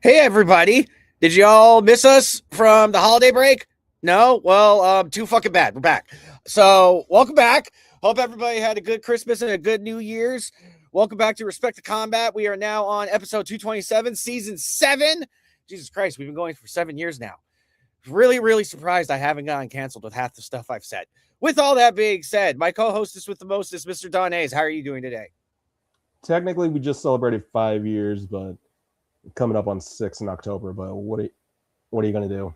Hey, everybody. Did y'all miss us from the holiday break? No? Well, too fucking bad. We're back. So, welcome back. Hope everybody had a good Christmas and a good New Year's. Welcome back to Respect the Combat. We are now on episode 227, season 7. Jesus Christ, we've been going for 7 years now. Really, really surprised I haven't gotten canceled with half the stuff I've said. With all that being said, my co-hostess with the mostest, Mr. Don Hayes. How are you doing today? Technically, we just celebrated 5 years, but coming up on 6 in October. But what are you gonna do?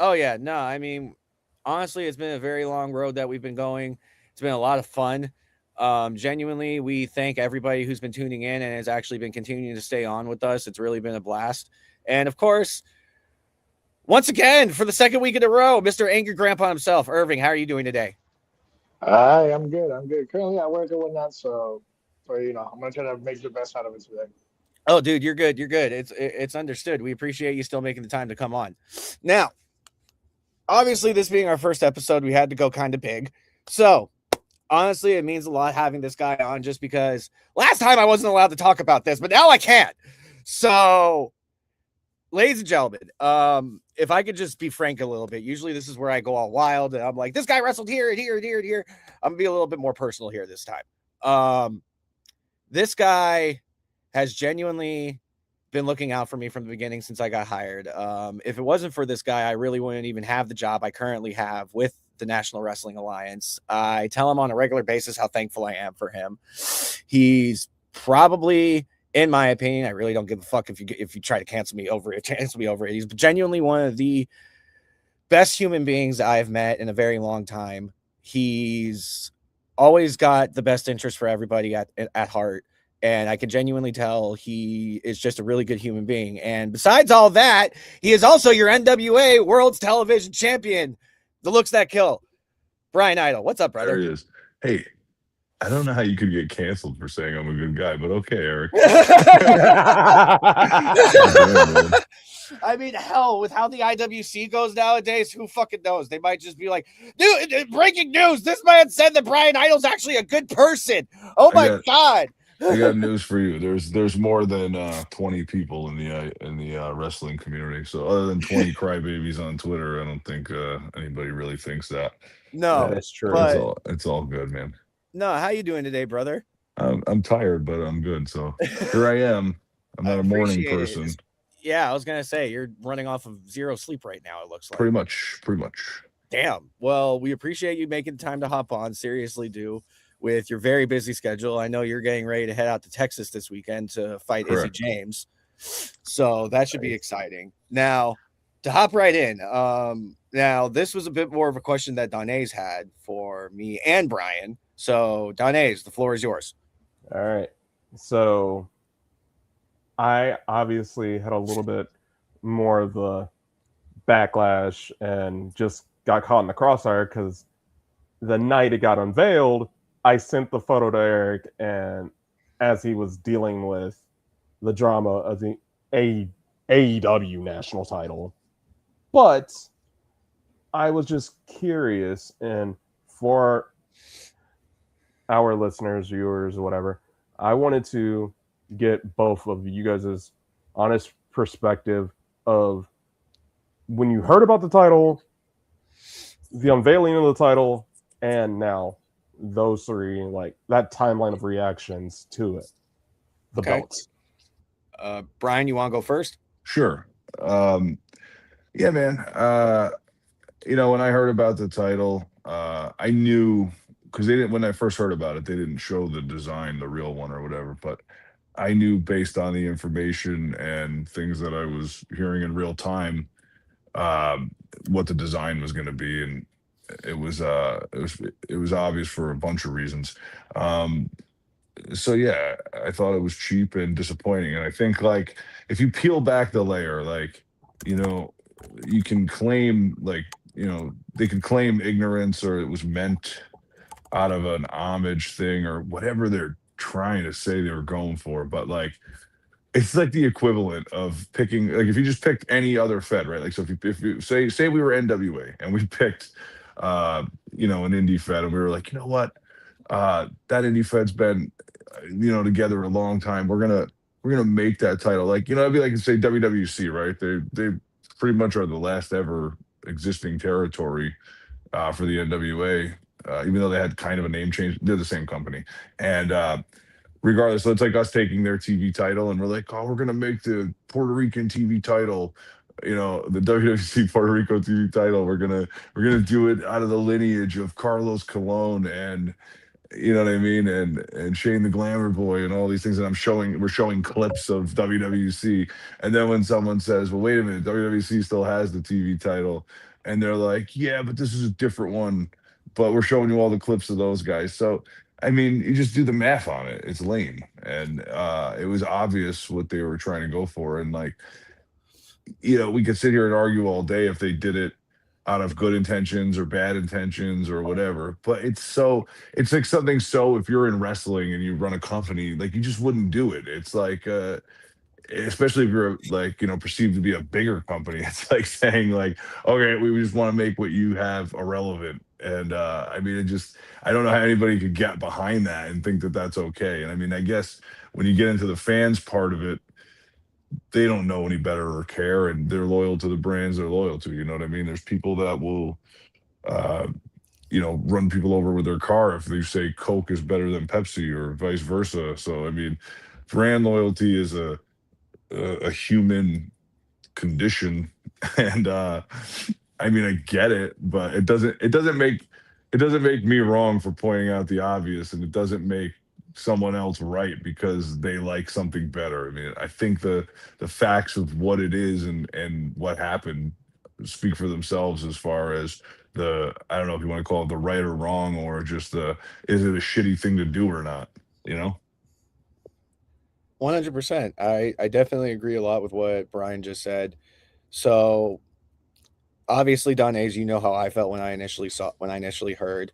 Oh yeah, no, I mean, honestly, it's been a very long road that we've been going. It's been a lot of fun. Genuinely, we thank everybody who's been tuning in and has actually been continuing to stay on with us. It's really been a blast. And of course, once again, for the second week in a row, Mr. Angry Grandpa himself, Irving, how are you doing today? Hi, I'm good. I'm good. Currently at work and whatnot, so I'm gonna try to make the best out of it today. Oh, dude, you're good. You're good. It's understood. We appreciate you still making the time to come on. Now, obviously, this being our first episode, we had to go kind of big. So, honestly, it means a lot having this guy on just because last time I wasn't allowed to talk about this, but now I can. So, ladies and gentlemen, if I could just be frank a little bit, usually this is where I go all wild and I'm like, this guy wrestled here and here and here and here. I'm gonna be a little bit more personal here this time. This guy has genuinely been looking out for me from the beginning since I got hired. If it wasn't for this guy, I really wouldn't even have the job I currently have with the National Wrestling Alliance. I tell him on a regular basis how thankful I am for him. He's probably, in my opinion, I really don't give a fuck if you try to cancel me over it. He's genuinely one of the best human beings I've met in a very long time. He's always got the best interest for everybody at heart. And I can genuinely tell he is just a really good human being. And besides all that, he is also your NWA World's Television Champion. The looks that kill. Bryan Idol. What's up, brother? There he is. Hey, I don't know how you could get canceled for saying I'm a good guy, but okay, Eric. I mean, hell, with how the IWC goes nowadays, who fucking knows? They might just be like, dude, breaking news. This man said that Bryan Idol's actually a good person. Oh my God. I got news for you. There's more than 20 people in the wrestling community. So other than 20 crybabies on Twitter, I don't think anybody really thinks that. No, that's true. But It's all good, man. No, how you doing today, brother? I'm tired, but I'm good. So here I am. I'm not a morning person. Yeah, I was gonna say you're running off of zero sleep right now. It looks like pretty much. Damn. Well, we appreciate you making time to hop on. Seriously, do with your very busy schedule. I know you're getting ready to head out to Texas this weekend to fight Izzy James, so that should be exciting. Now, to hop right in. Now this was a bit more of a question that Donnaise had for me and Bryan. So, Donnaise, the floor is yours. All right. So, I obviously had a little bit more of the backlash and just got caught in the crossfire because the night it got unveiled, I sent the photo to Eric, and as he was dealing with the drama of the AEW national title. But I was just curious, and for our listeners, viewers, or whatever, I wanted to get both of you guys' honest perspective of when you heard about the title, the unveiling of the title, and now those three, like that timeline of reactions to it. The belts. Bryan, you want to go first? Sure. Yeah, man. When I heard about the title, I knew because they didn't, when I first heard about it, they didn't show the design, the real one or whatever, but I knew based on the information and things that I was hearing in real time, what the design was going to be. And it was obvious for a bunch of reasons. So yeah, I thought it was cheap and disappointing. And I think like, if you peel back the layer, like, you can claim they can claim ignorance or it was meant out of an homage thing or whatever they're trying to say they were going for. But like, it's like the equivalent of picking, like if you just picked any other Fed, right? Like, so if you say we were NWA and we picked, an indie Fed and we were like, what, that indie Fed's been, together a long time. We're going to we're gonna make that title like, you know, it'd be like, say, WWC, right? They pretty much are the last ever existing territory for the NWA, even though they had kind of a name change. They're the same company, and regardless, so it's like us taking their TV title, and we're like, oh, we're gonna make the Puerto Rican TV title, you know, the WWC Puerto Rico TV title. We're gonna do it out of the lineage of Carlos Colon and, you know what I mean, and Shane the Glamour Boy and all these things. And we're showing clips of WWC, and then when someone says, "Well, wait a minute, WWC still has the TV title," and they're like, "Yeah, but this is a different one," but we're showing you all the clips of those guys. So, I mean, you just do the math on it. It's lame, and it was obvious what they were trying to go for, and like, you know, we could sit here and argue all day if they did it out of good intentions or bad intentions or whatever. But it's like something, so if you're in wrestling and you run a company, like, you just wouldn't do it. It's like especially if you're like, you know, perceived to be a bigger company, it's like saying like, okay, we just want to make what you have irrelevant. And I mean, I don't know how anybody could get behind that and think that that's okay. And I mean, I guess when you get into the fans part of it, they don't know any better or care, and they're loyal to the brands they're loyal to. You know what I mean? There's people that will, uh, you know, run people over with their car if they say Coke is better than Pepsi or vice versa. So I mean, brand loyalty is a human condition, and I mean, I get it, but it doesn't make me wrong for pointing out the obvious, and it doesn't make someone else right because they like something better. I mean, I think the facts of what it is and what happened speak for themselves as far as I don't know if you want to call it the right or wrong, or just is it a shitty thing to do or not, you know? 100%. I definitely agree a lot with what Brian just said. So obviously, Don A's, you know how I felt when I initially heard,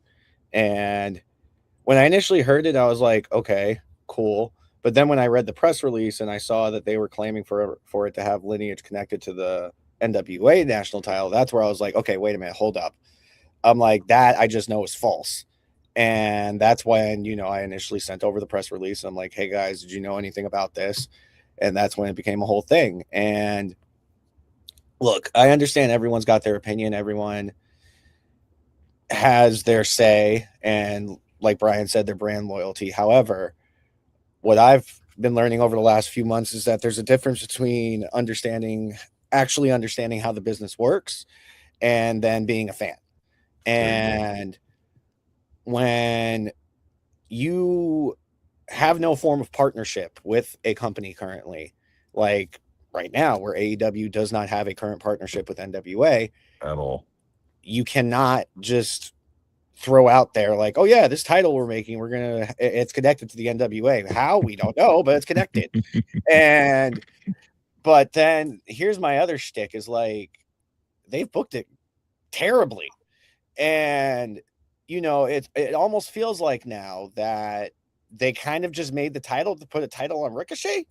and when I initially heard it, I was like, okay, cool. But then when I read the press release and I saw that they were claiming for it to have lineage connected to the NWA national title, that's where I was like, okay, wait a minute, hold up. I'm like, that I just know is false. And that's when, I initially sent over the press release. I'm like, hey guys, did you know anything about this? And that's when it became a whole thing. And look, I understand everyone's got their opinion. Everyone has their say. And like Brian said, their brand loyalty. However, what I've been learning over the last few months is that there's a difference between actually understanding how the business works and then being a fan. And when you have no form of partnership with a company currently, like right now, where AEW does not have a current partnership with NWA At all, you cannot just throw out there like, oh yeah, this title we're making, it's connected to the NWA. How? We don't know, but it's connected. But then here's my other shtick is like, they've booked it terribly. And it almost feels like now that they kind of just made the title to put a title on Ricochet.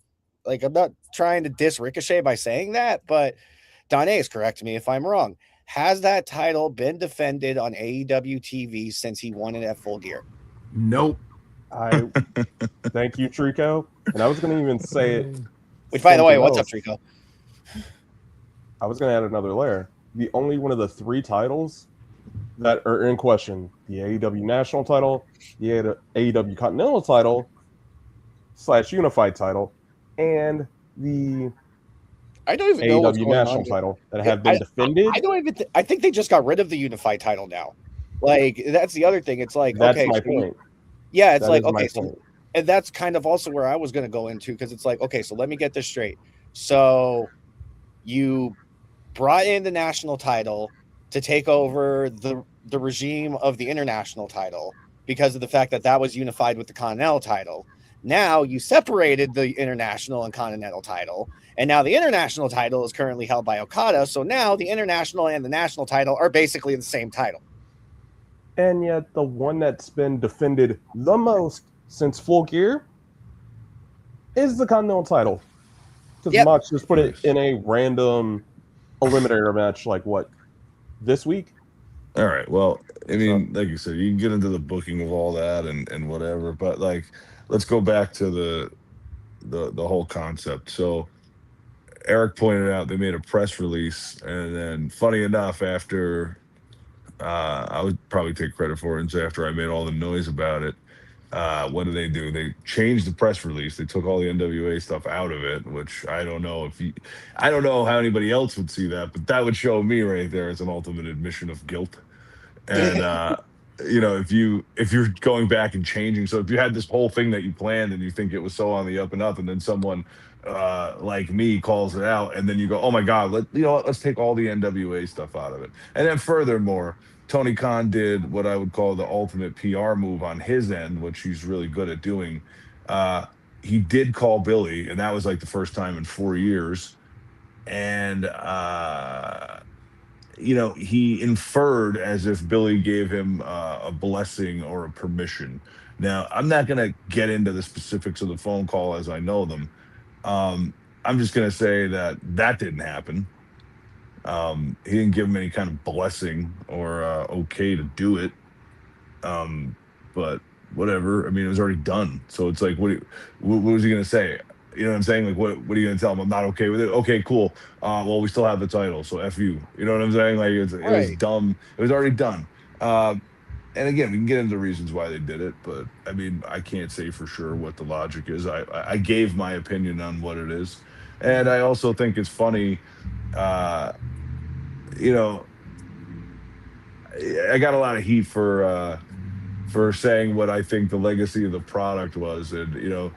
Like, I'm not trying to diss Ricochet by saying that, but Don A is correct me if I'm wrong. Has that title been defended on AEW TV since he won it at Full Gear? Nope. Thank you, Trico. And I was going to even say it. Which, by the way, what's up, Trico? I was going to add another layer. The only one of the three titles that are in question, the AEW National title, the AEW Continental title / Unified title, and the I don't even know what's AEW going National on title that have been defended. I don't even. I think they just got rid of the Unified title now. Like, that's the other thing. It's like, that's okay, my point. Yeah, it's that like, okay, so, and that's kind of also where I was going to go into, because it's like, okay, so let me get this straight. So you brought in the national title to take over the regime of the international title because of the fact that was unified with the Continental title. Now you separated the international and Continental title, and now the international title is currently held by Okada. So now the international and the national title are basically the same title. And yet the one that's been defended the most since Full Gear is the Continental title. Because Mox just put it in a random eliminator match, like what, this week? All right. Well, I mean, like you said, you can get into the booking of all that and whatever, but like, let's go back to the whole concept. So Eric pointed out they made a press release, and then funny enough, after I would probably take credit for it, and say after I made all the noise about it, what did they do? They changed the press release. They took all the NWA stuff out of it, which I don't know I don't know how anybody else would see that, but that would show me right there as an ultimate admission of guilt. And if you're going back and changing, so if you had this whole thing that you planned and you think it was so on the up and up, and then someone like me calls it out, and then you go, oh my god, let's take all the NWA stuff out of it. And then furthermore, Tony Khan did what I would call the ultimate PR move on his end, which he's really good at doing. He did call Billy, and that was like the first time in 4 years. And he inferred as if Billy gave him a blessing or a permission. Now, I'm not going to get into the specifics of the phone call as I know them. I'm just going to say that didn't happen. He didn't give him any kind of blessing or okay to do it. But whatever. I mean, it was already done. So it's like, what was he going to say? You know what I'm saying? Like, what are you going to tell him? I'm not okay with it. Okay, cool. Well, we still have the title, so F you. You know what I'm saying? Like, it was dumb. It was already done. And again, we can get into the reasons why they did it, but I mean, I can't say for sure what the logic is. I gave my opinion on what it is. And I also think it's funny, I got a lot of heat for saying what I think the legacy of the product was. And,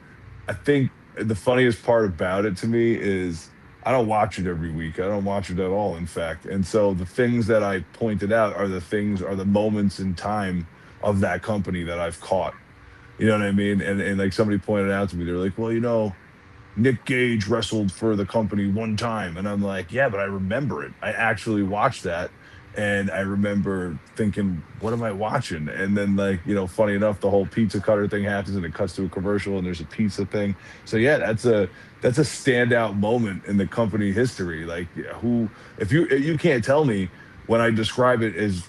I think the funniest part about it to me is I don't watch it every week. I don't watch it at all, in fact. And so the things that I pointed out are the moments in time of that company that I've caught. You know what I mean? And like somebody pointed out to me, they're like, well, Nick Gage wrestled for the company one time. And I'm like, yeah, but I remember it. I actually watched that. And I remember thinking, what am I watching? And then, funny enough, the whole pizza cutter thing happens and it cuts to a commercial and there's a pizza thing. So yeah, that's a standout moment in the company history. Like, if you can't tell me when I describe it as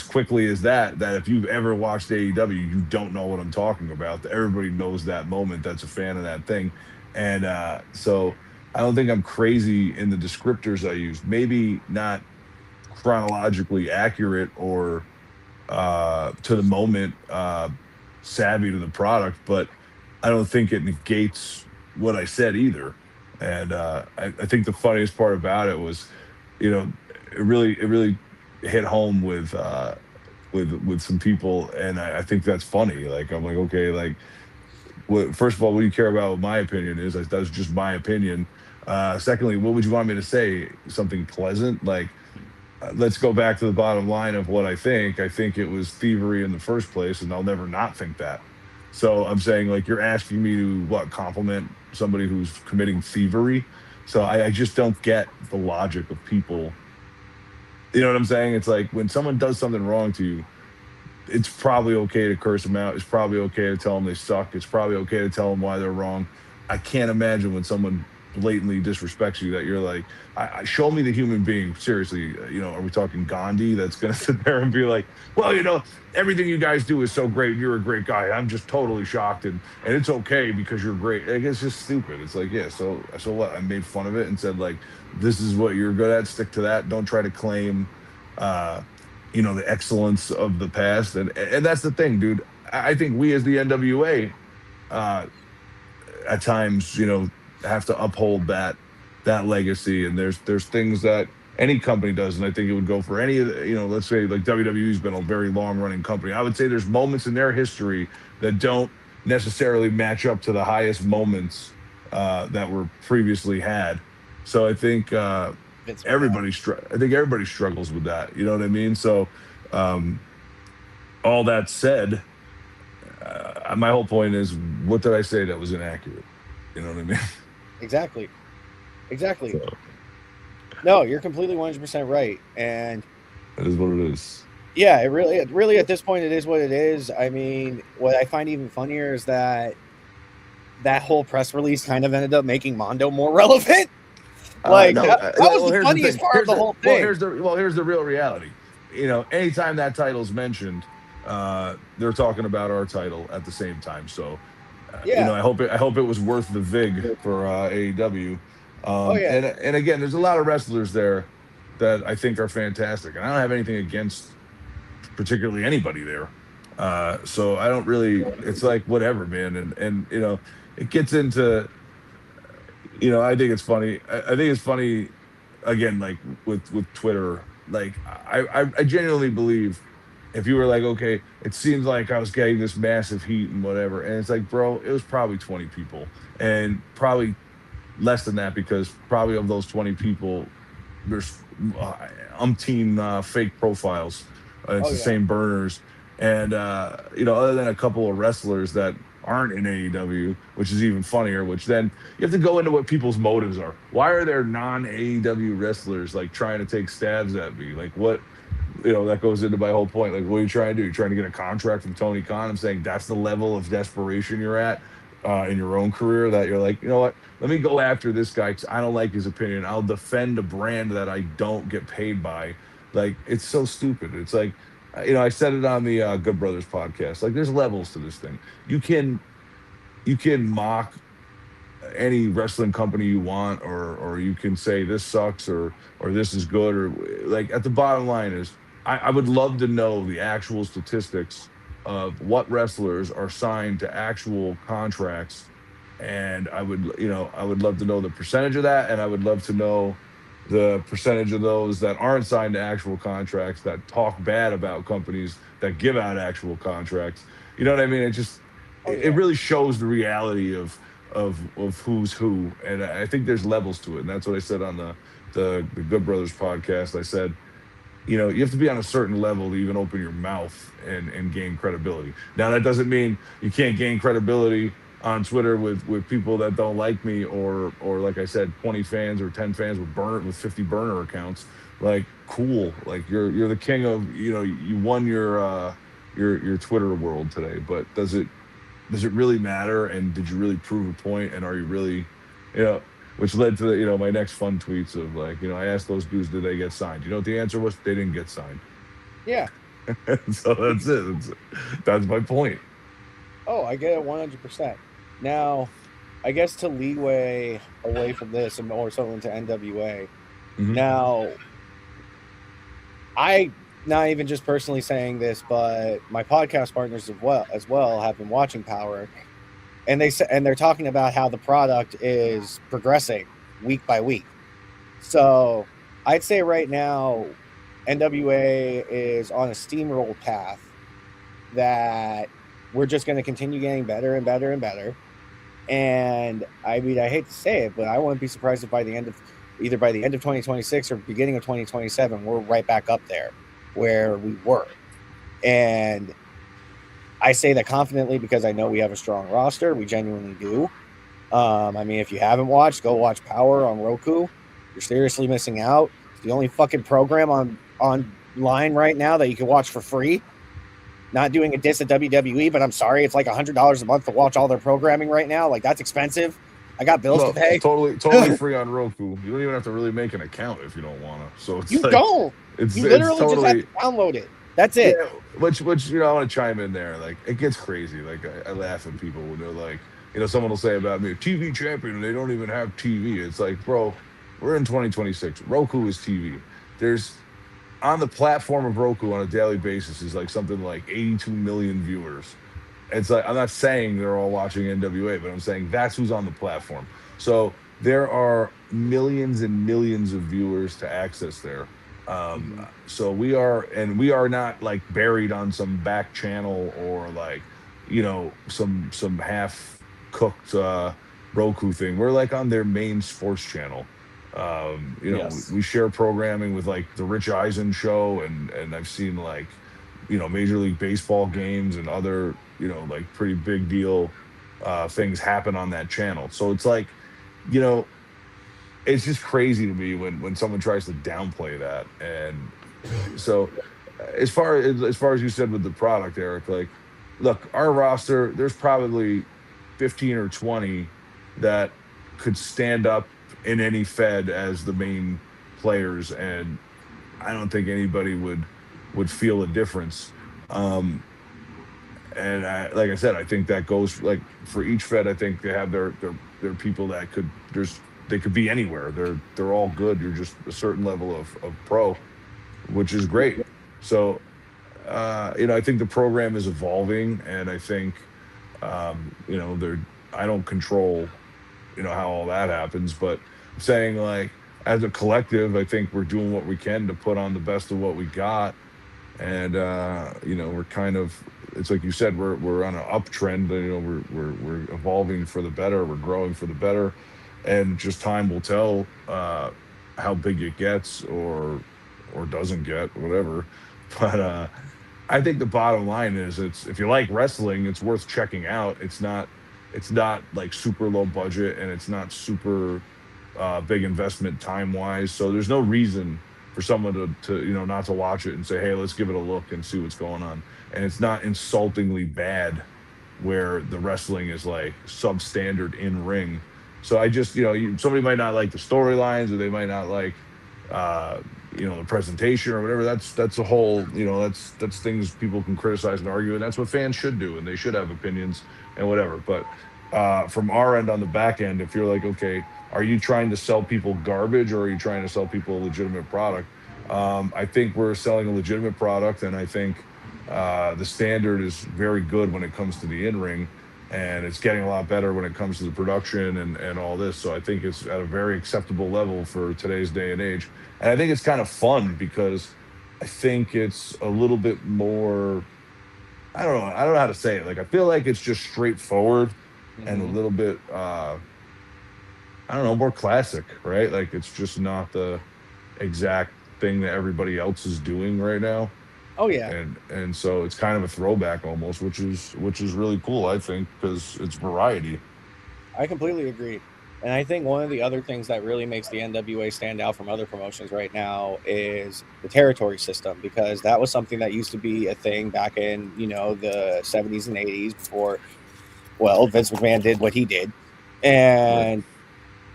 quickly as that if you've ever watched AEW, you don't know what I'm talking about. Everybody knows that moment that's a fan of that thing. And so I don't think I'm crazy in the descriptors I use. Maybe not chronologically accurate or to the moment savvy to the product, but I don't think it negates what I said either. And I think the funniest part about it was, it really hit home with some people, and I think that's funny. Like, I'm like, okay, like, first of all, what do you care about what my opinion is? That's just my opinion. Secondly, what would you want me to say? Something pleasant? Like, let's go back to the bottom line of what I think. I think it was thievery in the first place, and I'll never not think that. So I'm saying, like, you're asking me to compliment somebody who's committing thievery. So I just don't get the logic of people. You know what I'm saying? It's like when someone does something wrong to you, it's probably okay to curse them out. It's probably okay to tell them they suck. It's probably okay to tell them why they're wrong. I can't imagine when someone blatantly disrespects you that you're like, show me the human being. Seriously, are we talking Gandhi that's going to sit there and be like, well, everything you guys do is so great. You're a great guy. I'm just totally shocked. And it's okay because you're great. Like, it's just stupid. It's like, yeah, so what? I made fun of it and said, like, this is what you're good at. Stick to that. Don't try to claim, the excellence of the past. And that's the thing, dude. I think we as the NWA, at times, have to uphold that legacy. And there's things that any company does, and I think it would go for any of the, let's say like WWE's been a very long running company. I would say there's moments in their history that don't necessarily match up to the highest moments that were previously had. So I think everybody struggles with that. You know what I mean? So all that said, my whole point is, what did I say that was inaccurate? You know what I mean? Exactly. So, No, you're completely 100% right. And that is what it is. Yeah, it really at this point, it is what it is. I mean, what I find even funnier is that whole press release kind of ended up making Mondo more relevant. Like, that was the funniest part of the whole thing. Here's the real reality. Anytime that title's mentioned, they're talking about our title at the same time. So Yeah. I hope it was worth the vig for AEW. Oh yeah. And again, there's a lot of wrestlers there that I think are fantastic, and I don't have anything against particularly anybody there. So I don't really. It's like whatever, man. And it gets into. I think it's funny. I think it's funny again, like with Twitter. Like I genuinely believe if you were like, okay, it seems like I was getting this massive heat and whatever, and it's like, bro, it was probably 20 people, and probably less than that because probably of those 20 people, there's umpteen fake profiles. It's Oh the yeah. same burners, and other than a couple of wrestlers that aren't in AEW, which is even funnier. Which then you have to go into what people's motives are. Why are there non AEW wrestlers like trying to take stabs at me? Like what? That goes into my whole point. Like, what are you trying to do? You're trying to get a contract from Tony Khan. I'm saying that's the level of desperation you're at in your own career that you're like, you know what? Let me go after this guy because I don't like his opinion. I'll defend a brand that I don't get paid by. Like, it's so stupid. It's like, I said it on the Good Brothers podcast. Like, there's levels to this thing. You can mock any wrestling company you want, or you can say this sucks or this is good, or like at the bottom line is I would love to know the actual statistics of what wrestlers are signed to actual contracts, and I would love to know the percentage of that, and I would love to know the percentage of those that aren't signed to actual contracts that talk bad about companies that give out actual contracts. You know what I mean? Oh It yeah. really shows the reality of who's who, and I think there's levels to it, and that's what I said on the Good Brothers podcast. I said, you have to be on a certain level to even open your mouth and gain credibility. Now that doesn't mean you can't gain credibility on Twitter with people that don't like me, or like I said, 20 fans or 10 fans with 50 burner accounts. Like, cool, like you're the king of, you won your Twitter world today, but does it really matter? And did you really prove a point? And are you really, which led to my next fun tweets of like, I asked those dudes, did they get signed? You know what the answer was? They didn't get signed. Yeah. So that's it. That's my point. Oh, I get it 100%. Now, I guess to leeway away from this and more so into NWA. Mhm. Now, I not even just personally saying this, but my podcast partners as well have been watching Power, and they're talking about how the product is progressing week by week. So I'd say right now, NWA is on a steamroll path that we're just going to continue getting better and better and better. And I mean, I hate to say it, but I wouldn't be surprised if by the end of 2026 or beginning of 2027, we're right back up there where we were. And I say that confidently because I know we have a strong roster. We genuinely do. I mean, if you haven't watched, go watch Power on Roku. You're seriously missing out. It's the only fucking program online right now that you can watch for free. Not doing a diss at WWE, but I'm sorry, it's like $100 a month to watch all their programming right now. Like, that's expensive. I got bills to Well, pay. totally free on Roku. You don't even have to really make an account if you don't want to. So it's You like don't. it's You it's literally just have totally to download it. That's it. yeah. Which I want to chime in there. Like, it gets crazy. Like, I laugh at people when they're like, someone will say about me, TV champion, and they don't even have TV. It's like, bro, we're in 2026. Roku is TV. There's on the platform of Roku on a daily basis is like something like 82 million viewers. It's like, I'm not saying they're all watching NWA, but I'm saying that's who's on the platform. So there are millions and millions of viewers to access there. So we are not like buried on some back channel or like, some half cooked Roku thing. We're like on their main sports channel. Yes. We share programming with like the Rich Eisen show, and I've seen like, Major League Baseball games and other, like pretty big deal things happen on that channel. So it's like, you know, it's just crazy to me when someone tries to downplay that. And so as far as you said with the product, Eric, like, look, our roster, there's probably 15 or 20 that could stand up in any Fed as the main players, and I don't think anybody would feel a difference. And like I said, I think that goes like for each Fed. I think they have their people that they could be anywhere. They're all good. You're just a certain level of pro, which is great. So I think the program is evolving, and I think they're I don't control how all that happens, but I'm saying like as a collective, I think we're doing what we can to put on the best of what we got, and we're kind of it's like you said, we're on an uptrend. We're evolving for the better, we're growing for the better, and just time will tell how big it gets or doesn't get, whatever. But I think the bottom line is it's if you like wrestling, it's worth checking out. It's not like super low budget, and it's not super big investment time wise. So there's no reason for someone to not to watch it and say, hey, let's give it a look and see what's going on. And it's not insultingly bad where the wrestling is like substandard in ring. So I just somebody might not like the storylines, or they might not like uh the presentation or whatever. That's a whole that's things people can criticize and argue, and that's what fans should do, and they should have opinions and whatever. But from our end, on the back end, if you're like, okay, are you trying to sell people garbage, or are you trying to sell people a legitimate product? I think we're selling a legitimate product, and I think the standard is very good when it comes to the in-ring, and it's getting a lot better when it comes to the production and all this. So I think it's at a very acceptable level for today's day and age. And I think it's kind of fun because I think it's a little bit more, I don't know how to say it. Like, I feel like it's just straightforward and a Mhm. little bit I don't know, more classic, right? Like, it's just not the exact thing that everybody else is doing right now. Oh yeah, And so it's kind of a throwback almost, which is really cool, I think, because it's variety. I completely agree. And I think one of the other things that really makes the NWA stand out from other promotions right now is the territory system, because that was something that used to be a thing back in, the 70s and 80s before, well, Vince McMahon did what he did. Right. And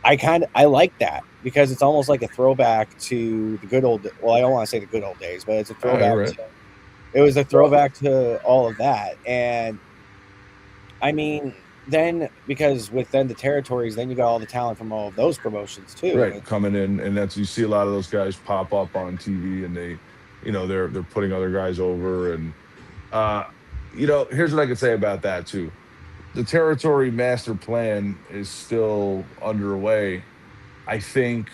I like that because it's almost like a throwback to the good old, well, I don't want to say the good old days, but it's a You're throwback right. to, it was a throwback to all of that. And I mean, then because with then the territories, then you got all the talent from all of those promotions too. Right, coming in, and that's you see a lot of those guys pop up on TV, and they're putting other guys over, and uh, here's what I could say about that too. The territory master plan is still underway. I think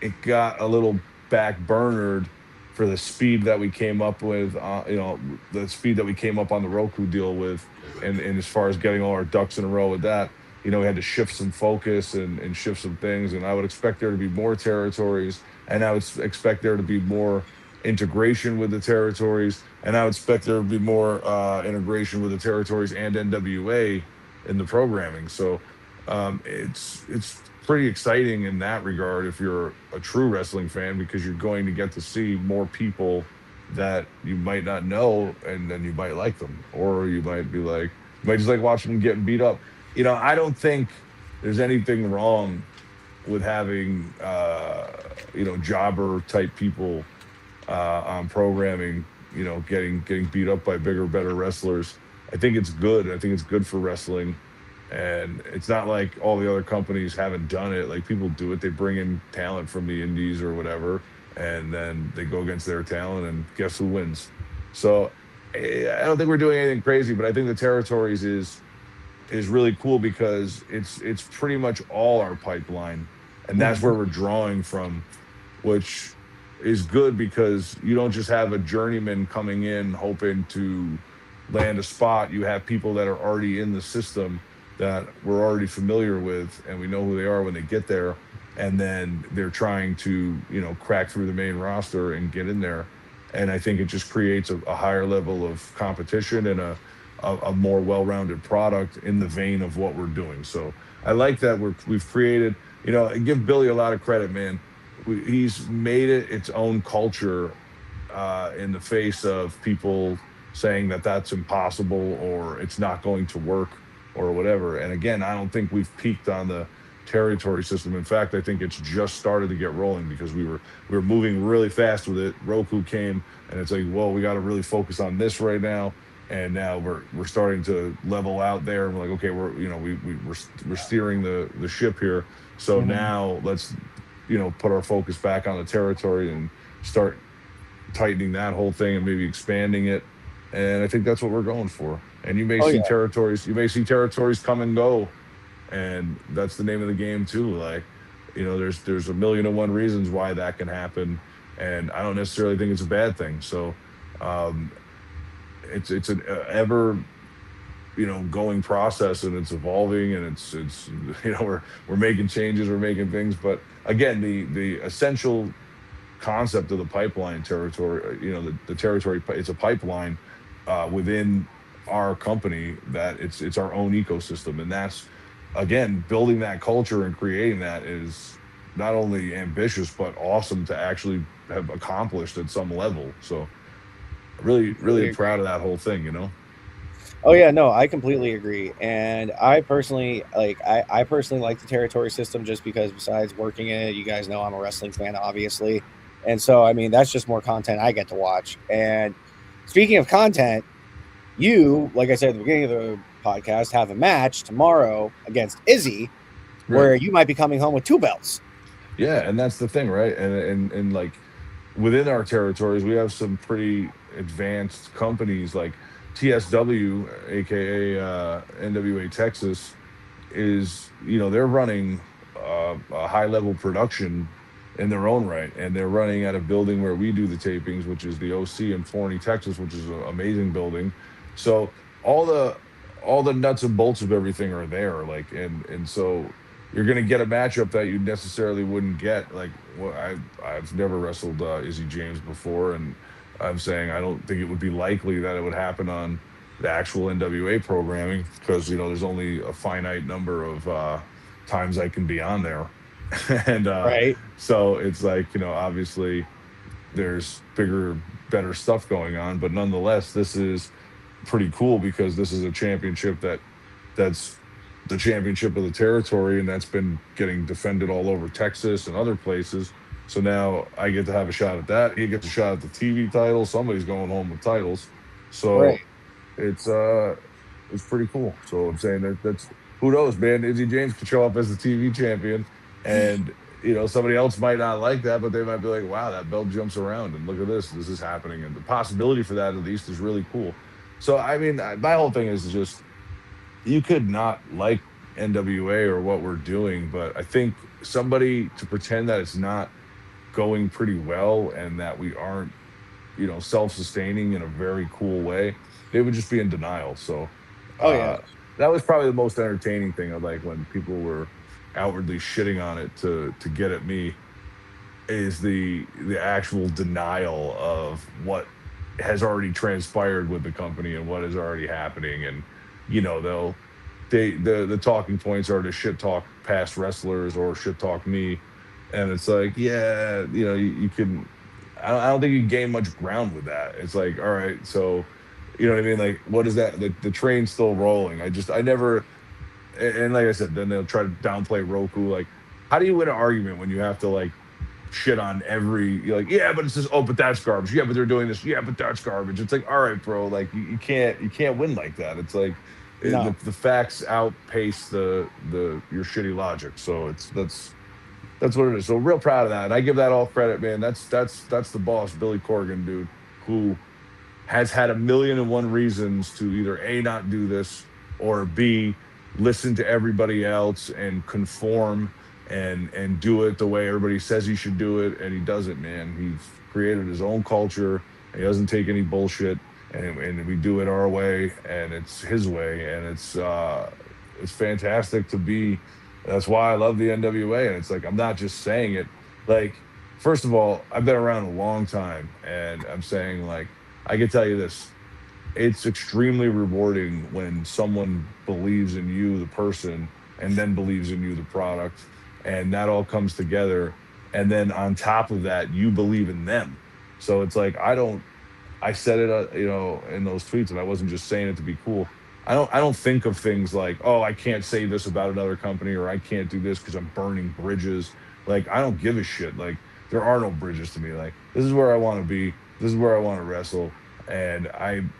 it got a little backburnered for the speed that we came up with, the speed that we came up on the Roku deal with, and as far as getting all our ducks in a row with that, we had to shift some focus and shift some things. And I would expect there to be more territories, and I would expect there to be more integration with the territories, and I would expect there to be more integration with the territories and NWA in the programming. So it's pretty exciting in that regard if you're a true wrestling fan, because you're going to get to see more people that you might not know, and then you might like them, or you might just like watching them getting beat up. I don't think there's anything wrong with having jobber type people on programming, getting beat up by bigger, better wrestlers. I think it's good. I think it's good for wrestling. And it's not like all the other companies haven't done it. Like, people do it. They bring in talent from the indies or whatever, and then they go against their talent, and guess who wins? So I don't think we're doing anything crazy, but I think the territories is really cool because it's pretty much all our pipeline, and that's Mhm. where we're drawing from, which is good because you don't just have a journeyman coming in hoping to land a spot. You have people that are already in the system that we're already familiar with, and we know who they are when they get there, and then they're trying to crack through the main roster and get in there. And I think it just creates a higher level of competition and a more well-rounded product in the vein of what we're doing. So I like that we've created, I give Billy a lot of credit, man. He's made it its own culture in the face of people saying that that's impossible or it's not going to work or whatever. And again, I don't think we've peaked on the territory system. In fact, I think it's just started to get rolling because we were moving really fast with it. Roku came, and it's like, well, we got to really focus on this right now. and now we're starting to level out there. And we're like, okay, we're steering the ship here. So Mhm. now let's put our focus back on the territory and start tightening that whole thing and maybe expanding it. And I think that's what we're going for. And Oh yeah. you may see territories come and go, and that's the name of the game too. Like, there's a million and one reasons why that can happen, and I don't necessarily think it's a bad thing. So, um, it's an ever going process, and it's evolving, and it's we're making changes, we're making things, but again, the essential concept of the pipeline territory, the territory, it's a pipeline within our company, that it's our own ecosystem. And that's, again, building that culture and creating that is not only ambitious but awesome to actually have accomplished at some level. So really, Completely really agree. proud of that whole thing. Oh yeah, no, I completely agree. And I personally like the territory system just because besides working in it, you guys know I'm a wrestling fan, obviously. And so I mean that's just more content I get to watch. And speaking of content, you, like I said at the beginning of the podcast, have a match tomorrow against Izzy, Right. where you might be coming home with 2 belts. Yeah, and that's the thing, right? And like, within our territories, we have some pretty advanced companies like TSW, aka NWA Texas, is they're running a high level production in their own right, and they're running at a building where we do the tapings, which is the OC in Forney, Texas, which is an amazing building. So all the nuts and bolts of everything are there, like, and so you're going to get a matchup that you necessarily wouldn't get. Like, well, I've never wrestled Izzy James before, and I'm saying I don't think it would be likely that it would happen on the actual NWA programming, because there's only a finite number of times I can be on there. And Right. so it's like, obviously there's bigger, better stuff going on, but nonetheless, this is pretty cool because this is a championship that's the championship of the territory, and that's been getting defended all over Texas and other places. So now I get to have a shot at that. He gets a shot at the TV title. Somebody's going home with titles. Right. So it's it's pretty cool. So I'm saying that's, who knows, man. Izzy James could show up as the TV champion, and somebody else might not like that, but they might be like, wow, that belt jumps around, and look at this is happening, and the possibility for that at least is really cool. So I mean, my whole thing is just, you could not like NWA or what we're doing, but I think somebody to pretend that it's not going pretty well and that we aren't self-sustaining in a very cool way, they would just be in denial. So Oh yeah. uh that was probably the most entertaining thing of, like, when people were outwardly shitting on it to get at me, is the actual denial of what has already transpired with the company and what is already happening. And the talking points are to shit talk past wrestlers or shit talk me. And it's like, yeah, you can, I don't think you can gain much ground with that. It's like, all right, so you know what I mean? Like, what is that? The train's still rolling. I never, and like I said, then they'll try to downplay Roku. Like, how do you win an argument when you have to, like, shit on you're like, yeah, but it's just, oh, but that's garbage. Yeah, but they're doing this. Yeah, but that's garbage. It's like, all right, bro, like, you can't win like that. It's like, No. the facts outpace the your shitty logic. So that's what it is. So real proud of that, and I give that all credit, man. That's the boss, Billy Corgan, dude, who has had a million and one reasons to either A, not do this, or B, listen to everybody else and conform and do it the way everybody says he should do it, and he doesn't, man. He's created his own culture. He doesn't take any bullshit, and we do it our way, and it's his way, and it's fantastic to be. That's why I love the NWA, and it's like, I'm not just saying it. Like, first of all, I've been around a long time, and I'm saying, like, I can tell you this: it's extremely rewarding when someone believes in you, the person, and then believes in you, the product, and that all comes together. And then on top of that, you believe in them. So it's like, I said it, in those tweets, and I wasn't just saying it to be cool. I don't think of things like, oh, I can't say this about another company, or I can't do this because I'm burning bridges. Like, I don't give a shit. Like, there are no bridges to me. Like, this is where I want to be. This is where I want to wrestle. And I'm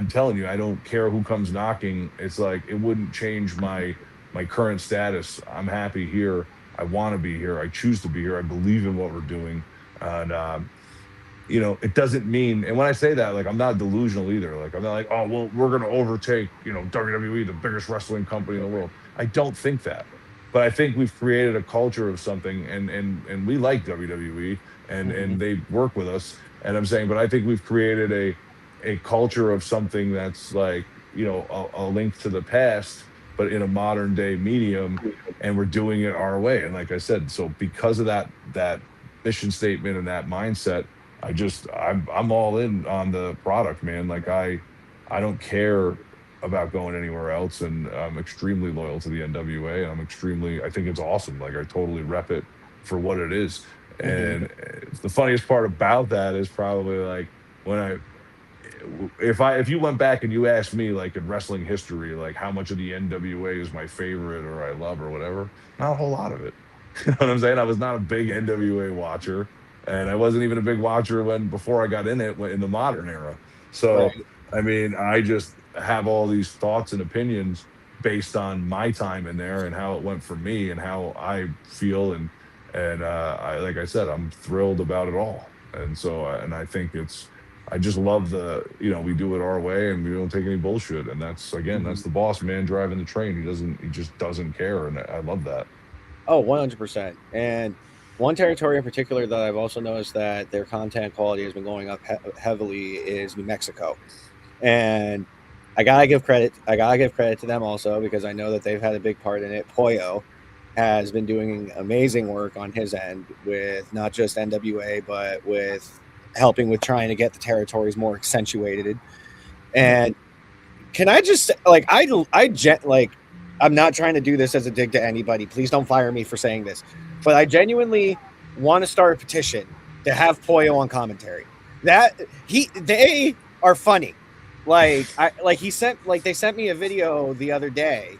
telling you, I don't care who comes knocking. It's like it wouldn't change my current status. I'm happy here. I want to be here. I choose to be here. I believe in what we're doing, and you know, it doesn't mean. And when I say that, like, I'm not delusional either. Like, I'm not like, oh well, we're gonna overtake, you know, WWE, the biggest wrestling company in the world. I don't think that. But I think we've created a culture of something, and we like WWE, and they work with us. And I'm saying, but I think we've created a culture of something that's like, you know, a link to the past, but in a modern day medium, and we're doing it our way. And like I said, so because of that mission statement and that mindset, I'm all in on the product, man. Like I don't care about going anywhere else, and I'm extremely loyal to the NWA, and I think it's awesome. Like I totally rep it for what it is. And the funniest part about that is probably like when if you went back and you asked me, like, in wrestling history, like how much of the NWA is my favorite or I love or whatever, not a whole lot of it. You know what I'm saying? I was not a big NWA watcher, and I wasn't even a big watcher before I got in it in the modern era. So Right. I mean, I just have all these thoughts and opinions based on my time in there and how it went for me and how I feel, and I, like I said, I'm thrilled about it all. And so and I think I just love you know, we do it our way and we don't take any bullshit. And that's, again, that's the boss man driving the train. He just doesn't care. And I love that. Oh, 100%. And one territory in particular that I've also noticed that their content quality has been going up heavily is New Mexico. And I gotta give credit to them also, because I know that they've had a big part in it. Pollo has been doing amazing work on his end with not just NWA, but with helping with trying to get the territories more accentuated. And can I just like I'm not trying to do this as a dig to anybody. Please don't fire me for saying this, but I genuinely want to start a petition to have Pollo on commentary. They are funny. Like they sent me a video the other day,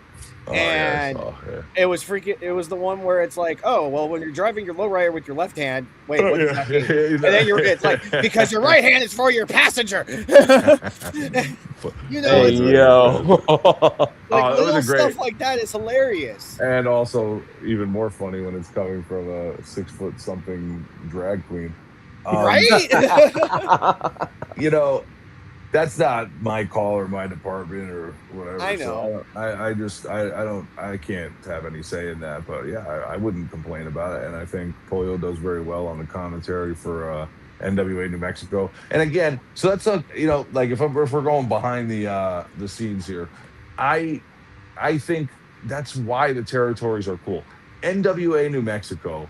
Oh, and yeah. it was freaking. It was the one where it's like, oh well, when you're driving your lowrider with your left hand, wait, what does that mean? And then it's like, because your right hand is for your passenger. You know, Hey, it's yo. like It was little a great, stuff like that is hilarious. and also even more funny when it's coming from a 6 foot something drag queen. Right? You know, that's not my call or my department or whatever. I know. So I can't have any say in that. But yeah, I wouldn't complain about it. And I think Pollo does very well on the commentary for NWA New Mexico. And again, so that's you know, like if we're going behind the scenes here, I think that's why the territories are cool. NWA New Mexico,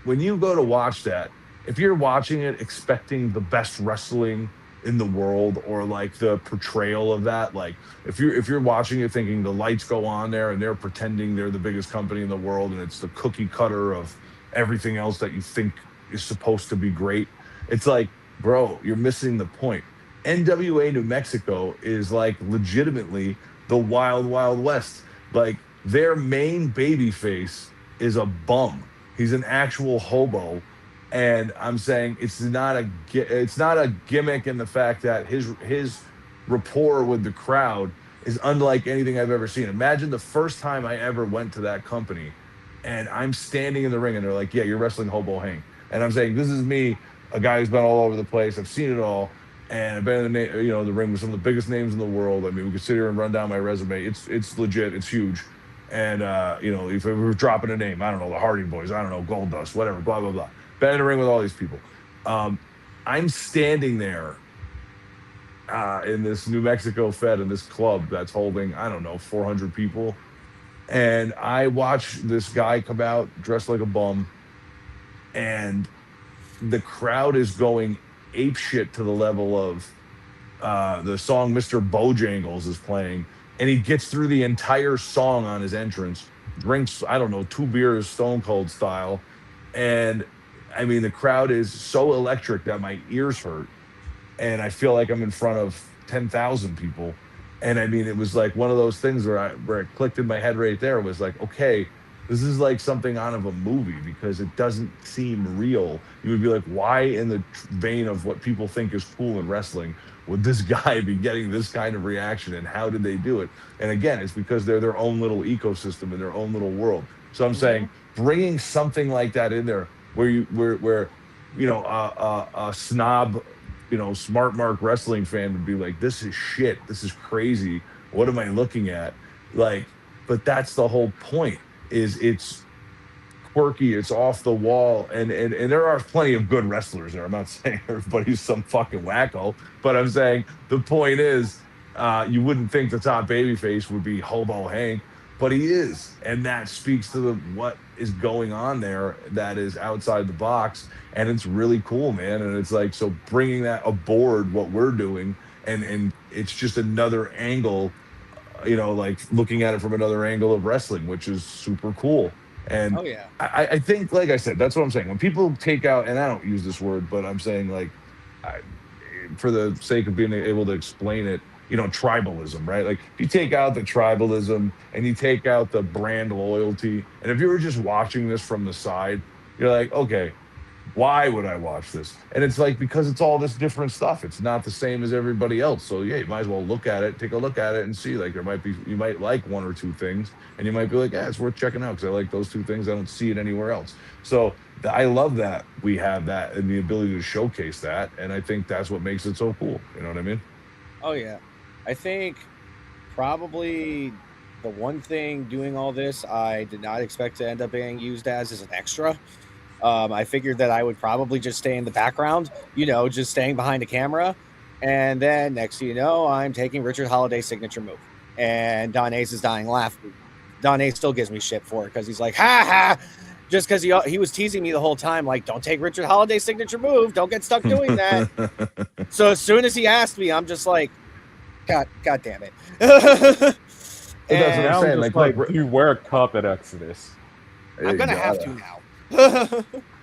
when you go to watch that, if you're watching it expecting the best wrestling in the world, or like the portrayal of that, like if you're watching it thinking the lights go on there and they're pretending they're the biggest company in the world and it's the cookie cutter of everything else that you think is supposed to be great, it's like, bro, you're missing the point. NWA New Mexico is like legitimately the wild west. Like their main baby face is a bum. He's an actual hobo. And I'm saying it's not a gimmick in the fact that his rapport with the crowd is unlike anything I've ever seen. Imagine the first time I ever went to that company, and I'm standing in the ring, and they're like, "Yeah, you're wrestling Hobo Hank," and I'm saying, "This is me, a guy who's been all over the place. I've seen it all, and I've been in the ring with some of the biggest names in the world. I mean, we could sit here and run down my resume. It's legit. It's huge." And you know, if we were dropping a name, I don't know, the Hardy Boys, I don't know, Goldust, whatever, blah blah blah. Been in the ring with all these people. I'm standing there in this New Mexico Fed in this club that's holding, I don't know, 400 people. And I watch this guy come out dressed like a bum, and the crowd is going ape shit to the level of the song Mr. Bojangles is playing, and he gets through the entire song on his entrance, drinks, I don't know, 2 beers Stone Cold style, and I mean, the crowd is so electric that my ears hurt, and I feel like I'm in front of 10,000 people. And I mean, it was like one of those things where it clicked in my head right there. It was like, okay, This is like something out of a movie because it doesn't seem real. You would be like, why in the vein of what people think is cool in wrestling would this guy be getting this kind of reaction, and how did they do it? And again, it's because they're their own little ecosystem in their own little world. So I'm saying bringing something like that in there where a snob, smart mark wrestling fan would be like, this is shit, this is crazy, what am I looking at? Like, but that's the whole point, is it's quirky, it's off the wall, and there are plenty of good wrestlers there. I'm not saying everybody's some fucking wacko, but I'm saying the point is, you wouldn't think the top babyface would be Hobo Hank, but he is, and that speaks to what is going on there that is outside the box, and it's really cool, man. And it's like, so bringing that aboard what we're doing, and it's just another angle, like looking at it from another angle of wrestling, which is super cool. And Oh yeah. I think, like I said, that's what I'm saying. When people take out, and I don't use this word, but I'm saying, like, I, for the sake of being able to explain it, tribalism, right? Like, if you take out the tribalism and you take out the brand loyalty, and if you were just watching this from the side, you're like, okay, why would I watch this? And it's like, because it's all this different stuff. It's not the same as everybody else. So yeah, you might as well take a look at it and see, like, you might like one or two things, and you might be like, yeah, it's worth checking out because I like those two things. I don't see it anywhere else. So I love that we have that and the ability to showcase that. And I think that's what makes it so cool. You know what I mean? Oh yeah. I think probably the one thing doing all this I did not expect to end up being used as is an extra. I figured that I would probably just stay in the background, just staying behind a camera. And then next thing you know, I'm taking Richard Holliday's signature move. And Don Ace is dying laughing. Don Ace still gives me shit for it because he's like, ha ha. Just because he was teasing me the whole time, like, don't take Richard Holliday's signature move. Don't get stuck doing that. So as soon as he asked me, I'm just like, God damn it. That's what And I'm saying. Like, Like, do you wear a cup at Exodus? I'm going to have to now.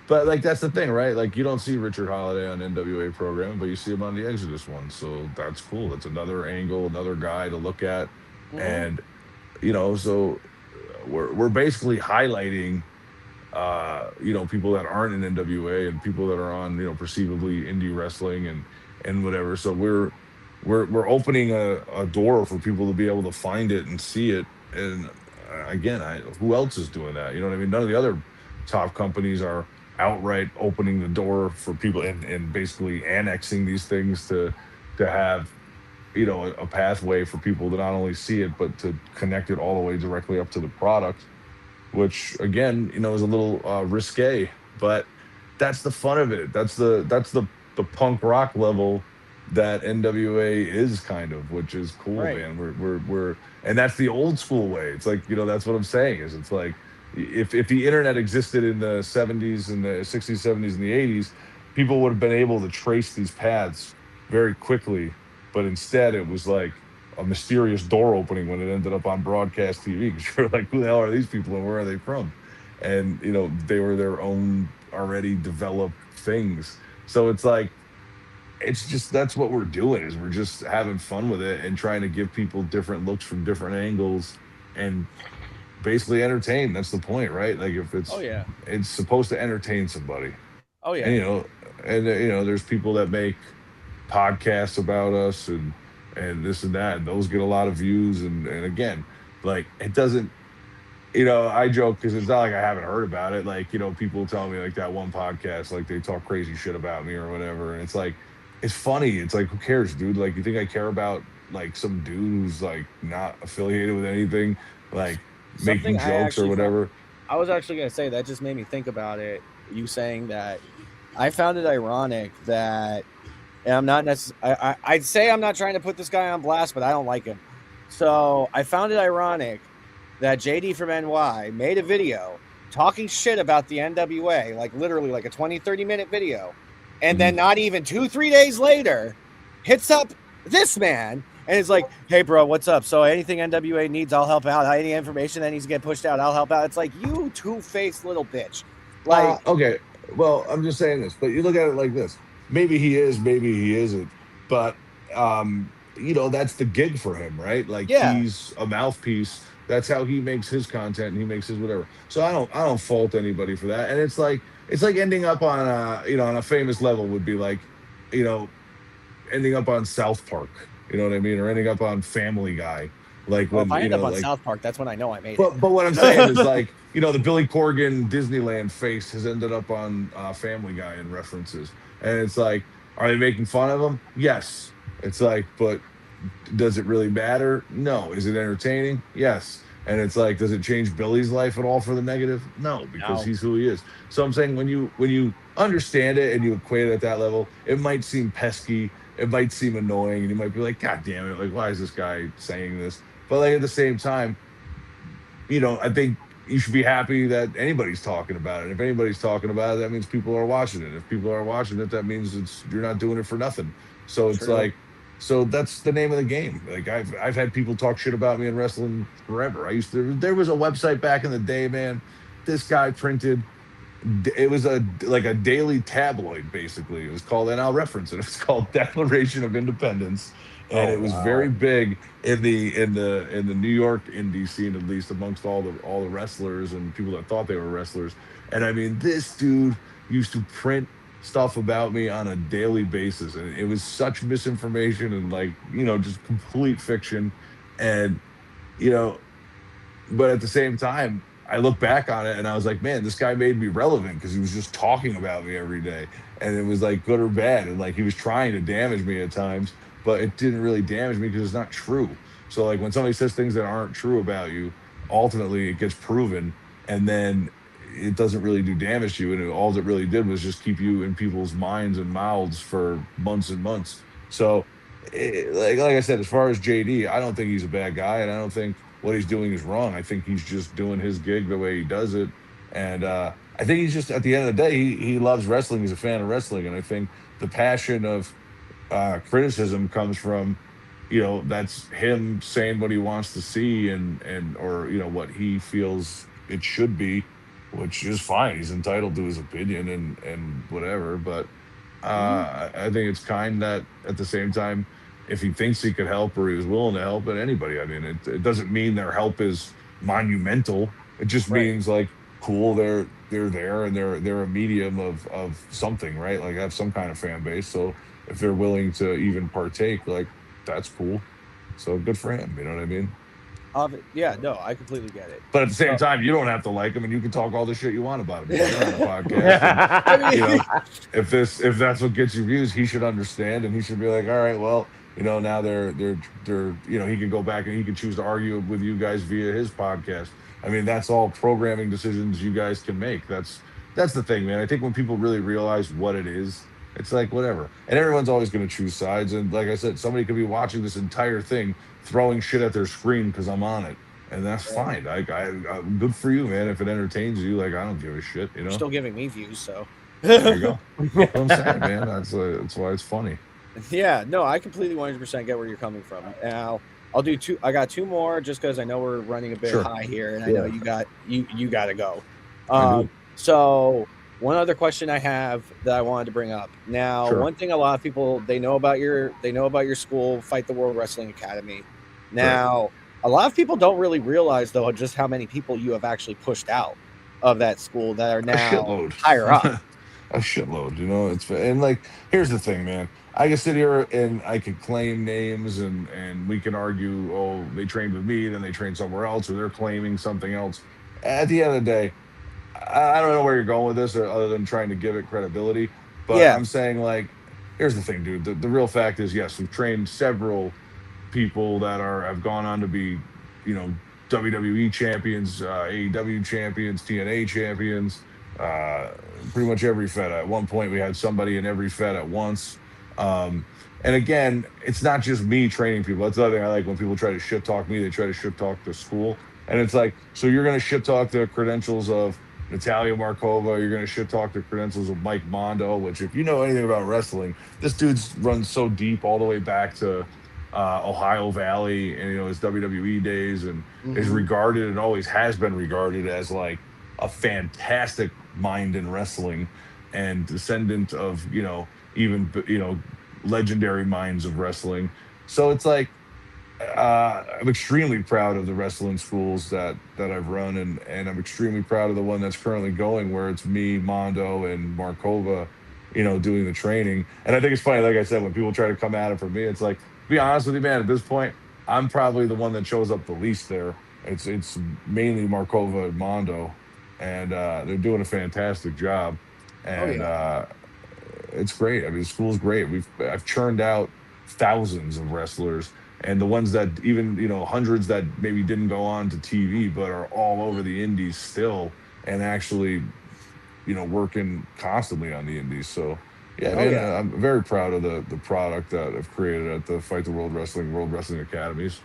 But like, that's the thing, right? Like, you don't see Richard Holiday on NWA programming, but you see him on the Exodus one. So that's cool. That's another angle, another guy to look at. And so we're basically highlighting people that aren't in NWA and people that are on, perceivably indie wrestling and whatever. So we're opening a door for people to be able to find it and see it. And again, who else is doing that? You know what I mean? None of the other top companies are outright opening the door for people and basically annexing these things to have a pathway for people to not only see it but to connect it all the way directly up to the product, which again is a little risque, but that's the fun of it. That's the punk rock level that NWA is, kind of, which is cool, Right. man. We're and that's the old school way. It's like, that's what I'm saying, is it's like, if the internet existed in the 70s and the 60s, 70s, and the 80s, people would have been able to trace these paths very quickly. But instead, it was like a mysterious door opening when it ended up on broadcast TV, because you're like, who the hell are these people and where are they from? And they were their own already developed things. So it's like, it's just, that's what we're doing, is we're just having fun with it and trying to give people different looks from different angles and basically entertain. That's the point, right? Like, if it's it's supposed to entertain somebody. Oh yeah. And there's people that make podcasts about us and this and that, and those get a lot of views, and again, like, it doesn't, I joke because it's not like I haven't heard about it. Like, people tell me, like, that one podcast, like, they talk crazy shit about me or whatever, and it's like, it's funny. It's like, who cares, dude? Like, you think I care about, like, some dude who's, like, not affiliated with anything, like, making jokes or whatever? I was actually going to say, that just made me think about it, you saying that. I found it ironic that, and I'm not necessarily, I'd say I'm not trying to put this guy on blast, but I don't like him. So I found it ironic that JD from NY made a video talking shit about the NWA, like literally like a 20-30 minute video. And then not even 2-3 days later, hits up this man and is like, hey, bro, what's up? So anything NWA needs, I'll help out. Any information that needs to get pushed out, I'll help out. It's like, you two-faced little bitch. Like, okay, well, I'm just saying this, but you look at it like this. Maybe he is, maybe he isn't. But, that's the gig for him, right? Like, he's a mouthpiece That's how he makes his content and he makes his whatever. So I don't fault anybody for that. And it's like ending up on on a famous level would be like, you know, ending up on South Park. You know what I mean? Or ending up on Family Guy. Like Well, if when I end up on like. South Park, that's when I know I made it. But what I'm saying is like, the Billy Corgan Disneyland face has ended up on Family Guy in references, and it's like, are they making fun of him? Yes. It's like, but does it really matter? No. Is it entertaining? Yes. And it's like, does it change Billy's life at all for the negative? No, because No. he's who he is. So I'm saying when you understand it and you equate it at that level, it might seem pesky, it might seem annoying, and you might be like, God damn it, like why is this guy saying this? But like at the same time, I think you should be happy that anybody's talking about it. If anybody's talking about it, that means people are watching it. If people are watching it, that means you're not doing it for nothing. So it's True. like, so that's the name of the game. Like I've had people talk shit about me in wrestling forever. There was a website back in the day, man. This guy printed, it was like a daily tabloid basically. It was called, and I'll reference it. It was called Declaration of Independence, and Oh, it was wow. very big in the New York indie scene, at least amongst all the wrestlers and people that thought they were wrestlers. And I mean, this dude used to print stuff about me on a daily basis, and it was such misinformation and like just complete fiction, and you know but at the same time, I look back on it and I was like, man, this guy made me relevant because he was just talking about me every day. And it was like good or bad. And like he was trying to damage me at times, but it didn't really damage me because it's not true. So like when somebody says things that aren't true about you, ultimately it gets proven and then it doesn't really do damage to you. And all it really did was just keep you in people's minds and mouths for months and months. So like I said, as far as JD, I don't think he's a bad guy, and I don't think what he's doing is wrong. I think he's just doing his gig the way he does it. And I think he's just, at the end of the day, he loves wrestling. He's a fan of wrestling. And I think the passion of criticism comes from, that's him saying what he wants to see or, what he feels it should be, which is fine. He's entitled to his opinion and whatever. But I think it's kind that at the same time, if he thinks he could help or he was willing to help, anybody. I mean, it doesn't mean their help is monumental. It just Right. means like, cool, they're there and they're a medium of something, right? Like have some kind of fan base. So if they're willing to even partake, like that's cool. So good for him. You know what I mean? Yeah, no, I completely get it. But at the same time, you don't have to like him, and you can talk all the shit you want about him. Because you're on a podcast. And, if that's what gets you views, he should understand, and he should be like, all right, well, now they're he can go back and he can choose to argue with you guys via his podcast. I mean, that's all programming decisions you guys can make. That's the thing, man. I think when people really realize what it is, it's like whatever, and everyone's always going to choose sides. And like I said, somebody could be watching this entire thing, throwing shit at their screen because I'm on it, and that's fine. I good for you, man. If it entertains you, like I don't give a shit. You're still giving me views, so there you go. That's what I'm saying, man. That's why it's funny. Yeah, no, I completely 100% get where you're coming from. Now, I'll do two. I got two more just because I know we're running a bit Sure. high here, and I know you got to go. I do. So one other question I have that I wanted to bring up. Now, Sure. one thing a lot of people they know about your school, Fight the World Wrestling Academy. Now, a lot of people don't really realize though just how many people you have actually pushed out of that school that are now higher up. A shitload, and like here's the thing, man. I can sit here and I could claim names and we can argue, oh, they trained with me, then they trained somewhere else, or they're claiming something else. At the end of the day, I don't know where you're going with this, or other than trying to give it credibility. But I'm saying, like, here's the thing, dude. The real fact is, yes, we've trained several people that have gone on to be, WWE champions, AEW champions, TNA champions, pretty much every Fed. At one point, we had somebody in every Fed at once. And again, it's not just me training people. That's the other thing I like when people try to shit talk me. They try to shit talk the school, and it's like, so you're going to shit talk the credentials of Natalia Markova. You're going to shit talk the credentials of Mike Mondo. Which, if you know anything about wrestling, this dude's run so deep all the way back to Ohio Valley and his WWE days, and is regarded and always has been regarded as like a fantastic mind in wrestling and descendant of even legendary minds of wrestling. So it's like I'm extremely proud of the wrestling schools that I've run, and I'm extremely proud of the one that's currently going, where it's me, Mondo, and Markova, doing the training. And I think it's funny, like I said, when people try to come at it for me, it's like, to be honest with you, man, at this point, I'm probably the one that shows up the least there. It's mainly Markova and Mondo, and they're doing a fantastic job. Oh And yeah. it's great. I mean, the school's great. I've churned out thousands of wrestlers, and the ones that even hundreds that maybe didn't go on to TV but are all over the indies still, and actually working constantly on the indies. So yeah, Oh man, yeah. I'm very proud of the product that I've created at the Fight the World Wrestling Academies.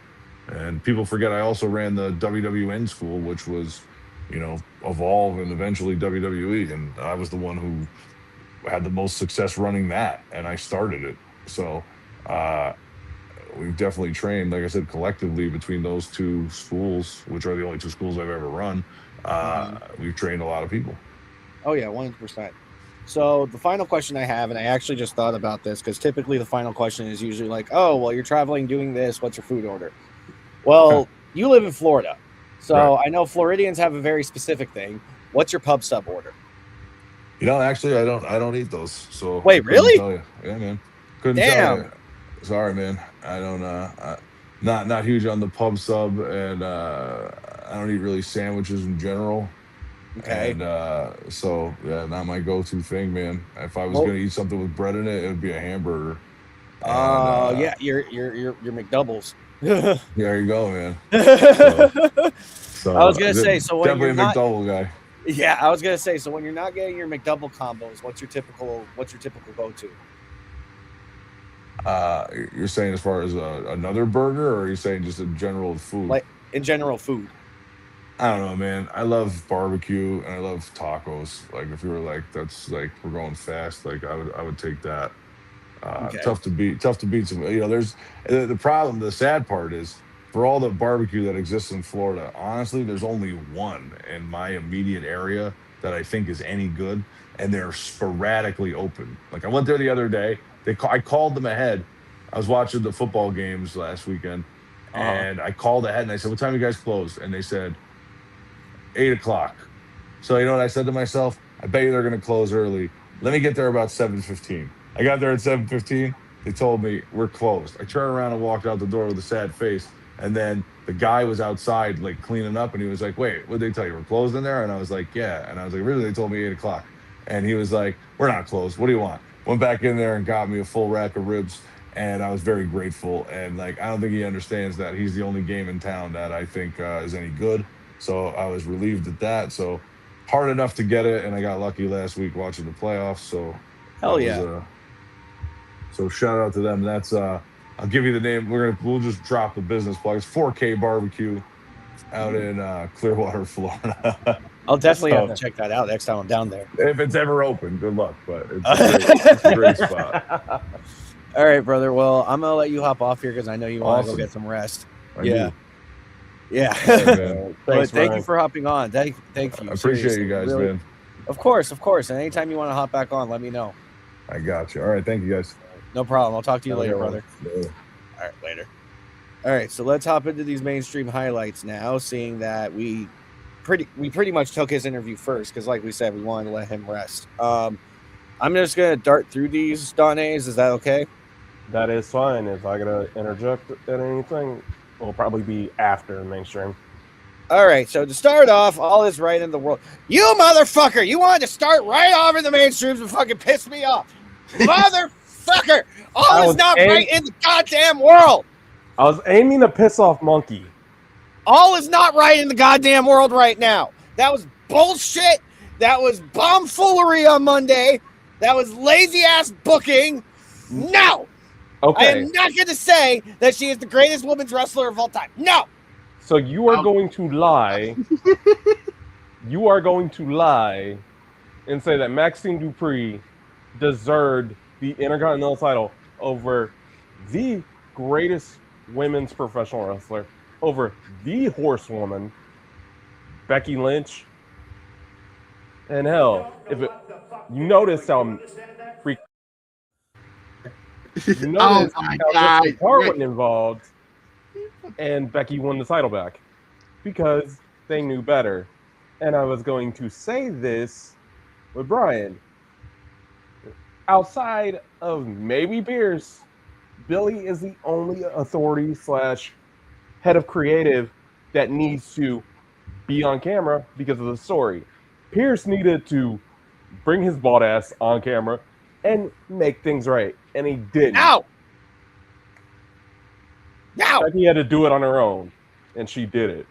And people forget I also ran the WWN school, which was Evolve and eventually WWE, and I was the one who had the most success running that, and I started it. So uh, we've definitely trained, like I said, collectively between those two schools, which are the only two schools I've ever run. We've trained a lot of people. Oh yeah, 100%. So the final question I have, and I actually just thought about this because typically the final question is usually like, "Oh, well, you're traveling, doing this. What's your food order?" Well, you live in Florida, so I know Floridians have a very specific thing. What's your pub sub order? Actually, I don't eat those. So Wait, I couldn't really? tell you. Yeah, man. Couldn't tell Damn. you. Sorry, man. I don't. Not huge on the pub sub, and I don't eat really sandwiches in general. Okay. And so yeah, not my go-to thing, man. If I was Well- gonna eat something with bread in it, it would be a hamburger. Yeah, your McDoubles. There you go, man. So I was gonna say, so when definitely you're a not, McDouble guy. yeah, I was gonna say, so when you're not getting your McDouble combos, what's your typical go-to? You're saying as far as another burger, or are you saying just in general food? Like in general food. I don't know, man. I love barbecue and I love tacos. Like if you were like, that's like we're going fast, like I would take that. Okay. Tough to beat some. There's the problem. The sad part is for all the barbecue that exists in Florida. Honestly, there's only one in my immediate area that I think is any good, and they're sporadically open. Like I went there the other day. I called them ahead. I was watching the football games last weekend, and I called ahead and I said, "What time you guys close?" And they said 8 o'clock. So you know what I said to myself? I bet you they're going to close early. Let me get there about 7:15. I got there at 7:15. They told me we're closed. I turned around and walked out the door with a sad face. And then the guy was outside like cleaning up, and he was like, "Wait, what did they tell you? We're closed in there?" And I was like, "Yeah." And I was like, "Really?" They told me 8 o'clock. And he was like, "We're not closed. What do you want?" Went back in there and got me a full rack of ribs. And I was very grateful. And like, I don't think he understands that he's the only game in town that I think is any good. So I was relieved at that. So hard enough to get it, and I got lucky last week watching the playoffs. So Hell yeah. So shout out to them. That's I'll give you the name. We'll just drop the business plug. It's 4K Barbecue out in Clearwater, Florida. I'll definitely have to check that out next time I'm down there. If it's ever open, good luck. But it's a great spot. All right, brother. Well, I'm gonna let you hop off here because I know you want to go get some rest. Yeah. But thank you for hopping on. Thank you. I appreciate you guys, really, man. Of course. And anytime you want to hop back on, let me know. I got you. All right. Thank you, guys. No problem. I'll talk to you later, brother. Later. All right, later. All right, so let's hop into these mainstream highlights now, seeing that we pretty much took his interview first because, like we said, we wanted to let him rest. I'm just gonna dart through these, Donays. Is that okay? That is fine. If I gotta interject at anything, it'll probably be after mainstream. All right, so to start off, all is right in the world. You motherfucker! You wanted to start right off in the mainstreams and fucking piss me off, motherfucker! All is not right in the goddamn world. I was aiming to piss off Monkey. All is not right in the goddamn world right now. That was bullshit. That was bombfoolery on Monday. That was lazy ass booking. No. Okay. I am not going to say that she is the greatest women's wrestler of all time. No. So you are going to lie. You are going to lie and say that Maxine Dupree deserved the Intercontinental title over the greatest women's professional wrestler, over the horsewoman, Becky Lynch. And hell, you notice how you notice oh my how God. Part wasn't involved. and Becky won the title back because they knew better. And I was going to say this with Bryan. Outside of maybe Pierce, Billy is the only authority / head of creative that needs to be on camera because of the story. Pierce needed to bring his bald ass on camera and make things right, and he didn't. Now! Now! Becky had to do it on her own, and she did it.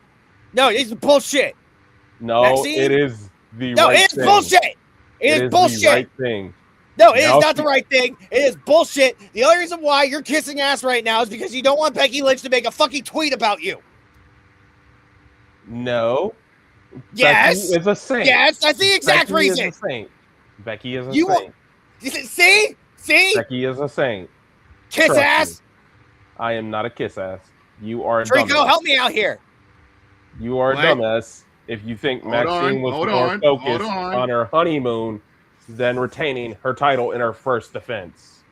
No, it's bullshit. No, Maxine? it is the No, right it's thing. bullshit. It is bullshit. The right thing. No, it Now is not the right thing. It is bullshit. The only reason why you're kissing ass right now is because you don't want Becky Lynch to make a fucking tweet about you. No. Yes. Becky is a saint. Yes, that's the exact Becky reason. Is a saint. Becky is a You saint. See? Becky is a saint. Kiss Trust ass. me. I am not a kiss ass. You are a Trico, dumbass. help me out here. You are a What? dumbass if you think Maxine was more focused on her honeymoon than retaining her title in her first defense.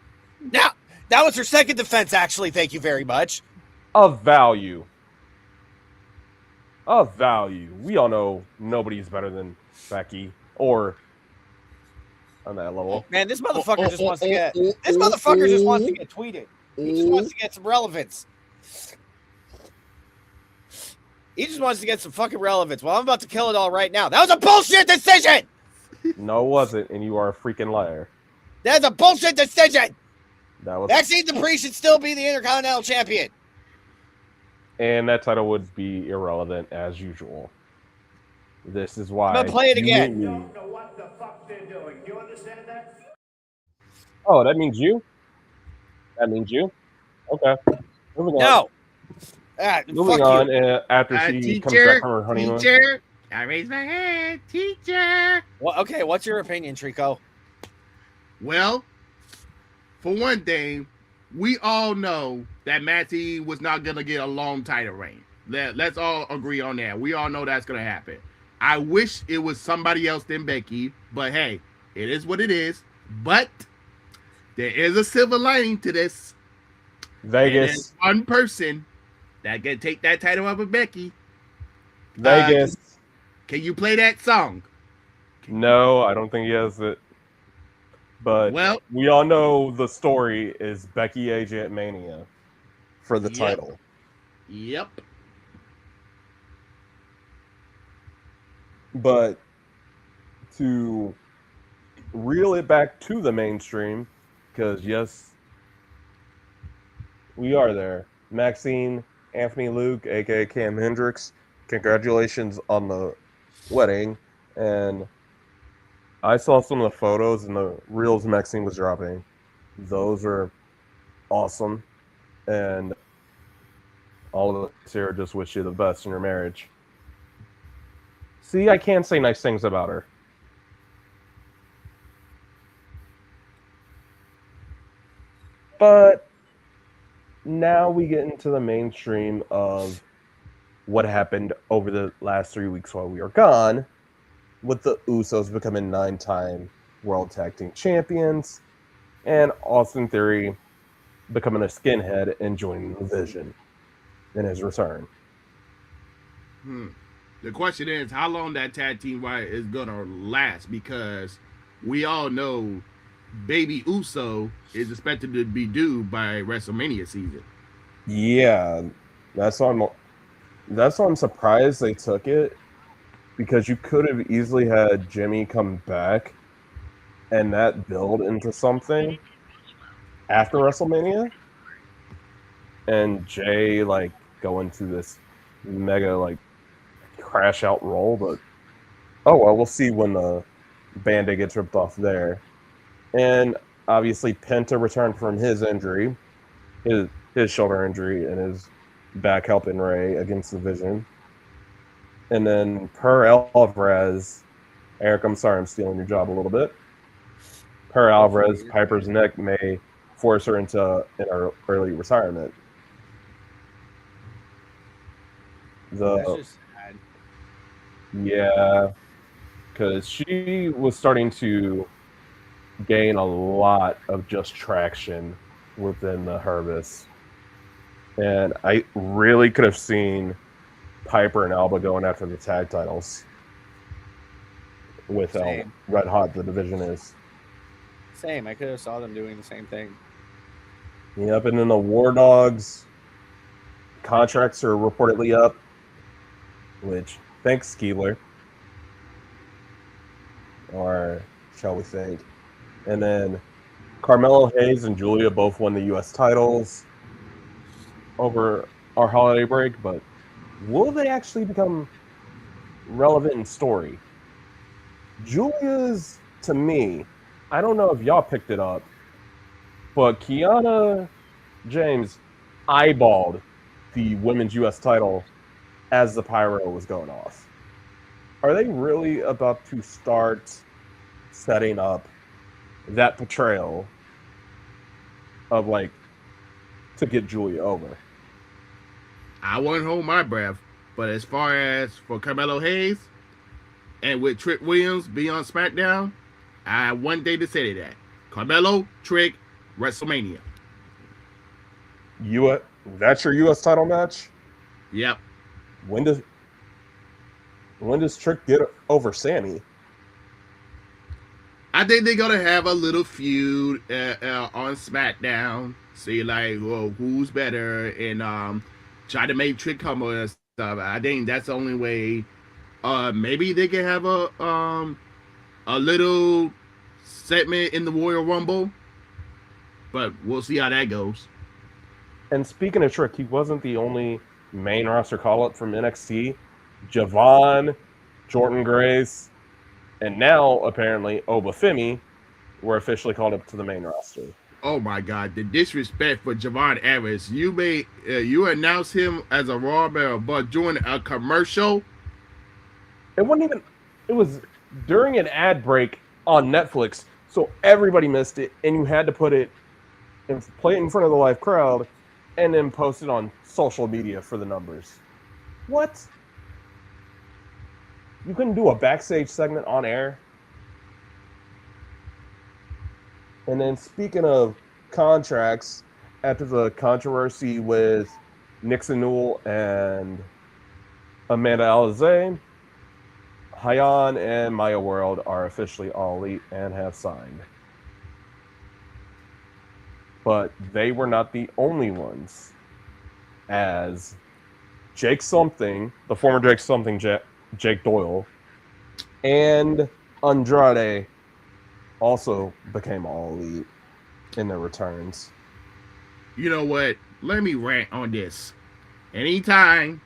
Now, that was her second defense, actually. Thank you very much. Of value. Of value. We all know nobody's better than Becky or on that level. Man, this motherfucker just wants to get. This motherfucker just wants to get tweeted. He just wants to get some relevance. He just wants to get some fucking relevance. Well, I'm about to kill it all right now. That was a bullshit decision. No, it wasn't, and you are a freaking liar. That's a bullshit decision. That was, Maxine Dupree should still be the Intercontinental Champion. and that title would be irrelevant as usual. This is why. I'm gonna play it again. You don't know what the fuck they're doing. Do you understand that? Oh, that means you? That means you? Okay. Moving on. No. Moving fuck on, you. after she comes back from her honeymoon. Teacher, I raise my hand. Teacher. Well, okay, what's your opinion, Trico? Well, for one thing, we all know that Maxine was not going to get a long title reign. Let's all agree on that. We all know that's going to happen. I wish it was somebody else than Becky, but hey, it is what it is. But there is a silver lining to this. Vegas. There's one person that can take that title up with Becky. Vegas. Can you play that song? No, I don't think he has it. But Well, we all know the story is Becky AJ at Mania for the Yep. title. yep. But to reel it back to the mainstream, because yes, we are there. Maxine, Anthony Luke, aka Cam Hendricks, congratulations on the wedding. And I saw some of the photos and the reels Maxine was dropping. Those are awesome. And all of us here just wish you the best in your marriage. See, I can say nice things about her. But now we get into the mainstream of what happened over the last 3 weeks while we were gone, with the Usos becoming 9-time World Tag Team Champions, and Austin Theory becoming a skinhead and joining the Vision in his return. The question is how long that tag team fight is gonna last, because we all know Baby Uso is expected to be due by WrestleMania season. Yeah, that's why I'm surprised they took it, because you could have easily had Jimmy come back and that build into something after WrestleMania, and Jay like go into this mega like crash out role. But oh well, we'll see when the Band-Aid gets ripped off there. And obviously Penta returned from his injury, his shoulder injury, and is back helping Ray against the Vision. And then per Alvarez, Eric, I'm sorry I'm stealing your job a little bit. Per Alvarez, Piper's neck may force her into an early retirement. That's just sad. Yeah, because she was starting to gain a lot of just traction within the Herbis. And I really could have seen Piper and Alba going after the tag titles with how Same. red hot the division is. Same. I could have saw them doing the same thing. Yep, and then the War Dogs contracts are reportedly up, which, thanks, Keebler. Or shall we say. And then Carmelo Hayes and Julia both won the U.S. titles over our holiday break, but will they actually become relevant in story? Julia's, to me, I don't know if y'all picked it up, but Kiana James eyeballed the women's U.S. title as the pyro was going off. Are they really about to start setting up that portrayal of, like, to get Julia over? I wouldn't hold my breath, but as far as for Carmelo Hayes and with Trick Williams being on SmackDown, I have one day to say that. Carmelo, Trick, WrestleMania. That's your U.S. title match? Yep. When does Trick get over Sammy? I think they're gonna have a little feud on SmackDown. See, like, well, who's better, and try to make Trick come and stuff. I think that's the only way. Maybe they can have a little segment in the Royal Rumble, but we'll see how that goes. And speaking of Trick, he wasn't the only main roster call-up from NXT. Javon, Jordan Grace, and now, apparently, Obafemi were officially called up to the main roster. Oh my God, the disrespect for Javon Evans. You announced him as a Raw member, but during a commercial. It was during an ad break on Netflix, so everybody missed it, and you had to play it in front of the live crowd, and then post it on social media for the numbers. What? You couldn't do a backstage segment on air? And then speaking of contracts, after the controversy with Nixon Newell and Amanda Alizé, Hyan and Maya World are officially All Elite and have signed. But they were not the only ones, as Jake Something, the former Jake Something, Jake Doyle, and Andrade also became All Elite in their returns. You know what? Let me rant on this. Anytime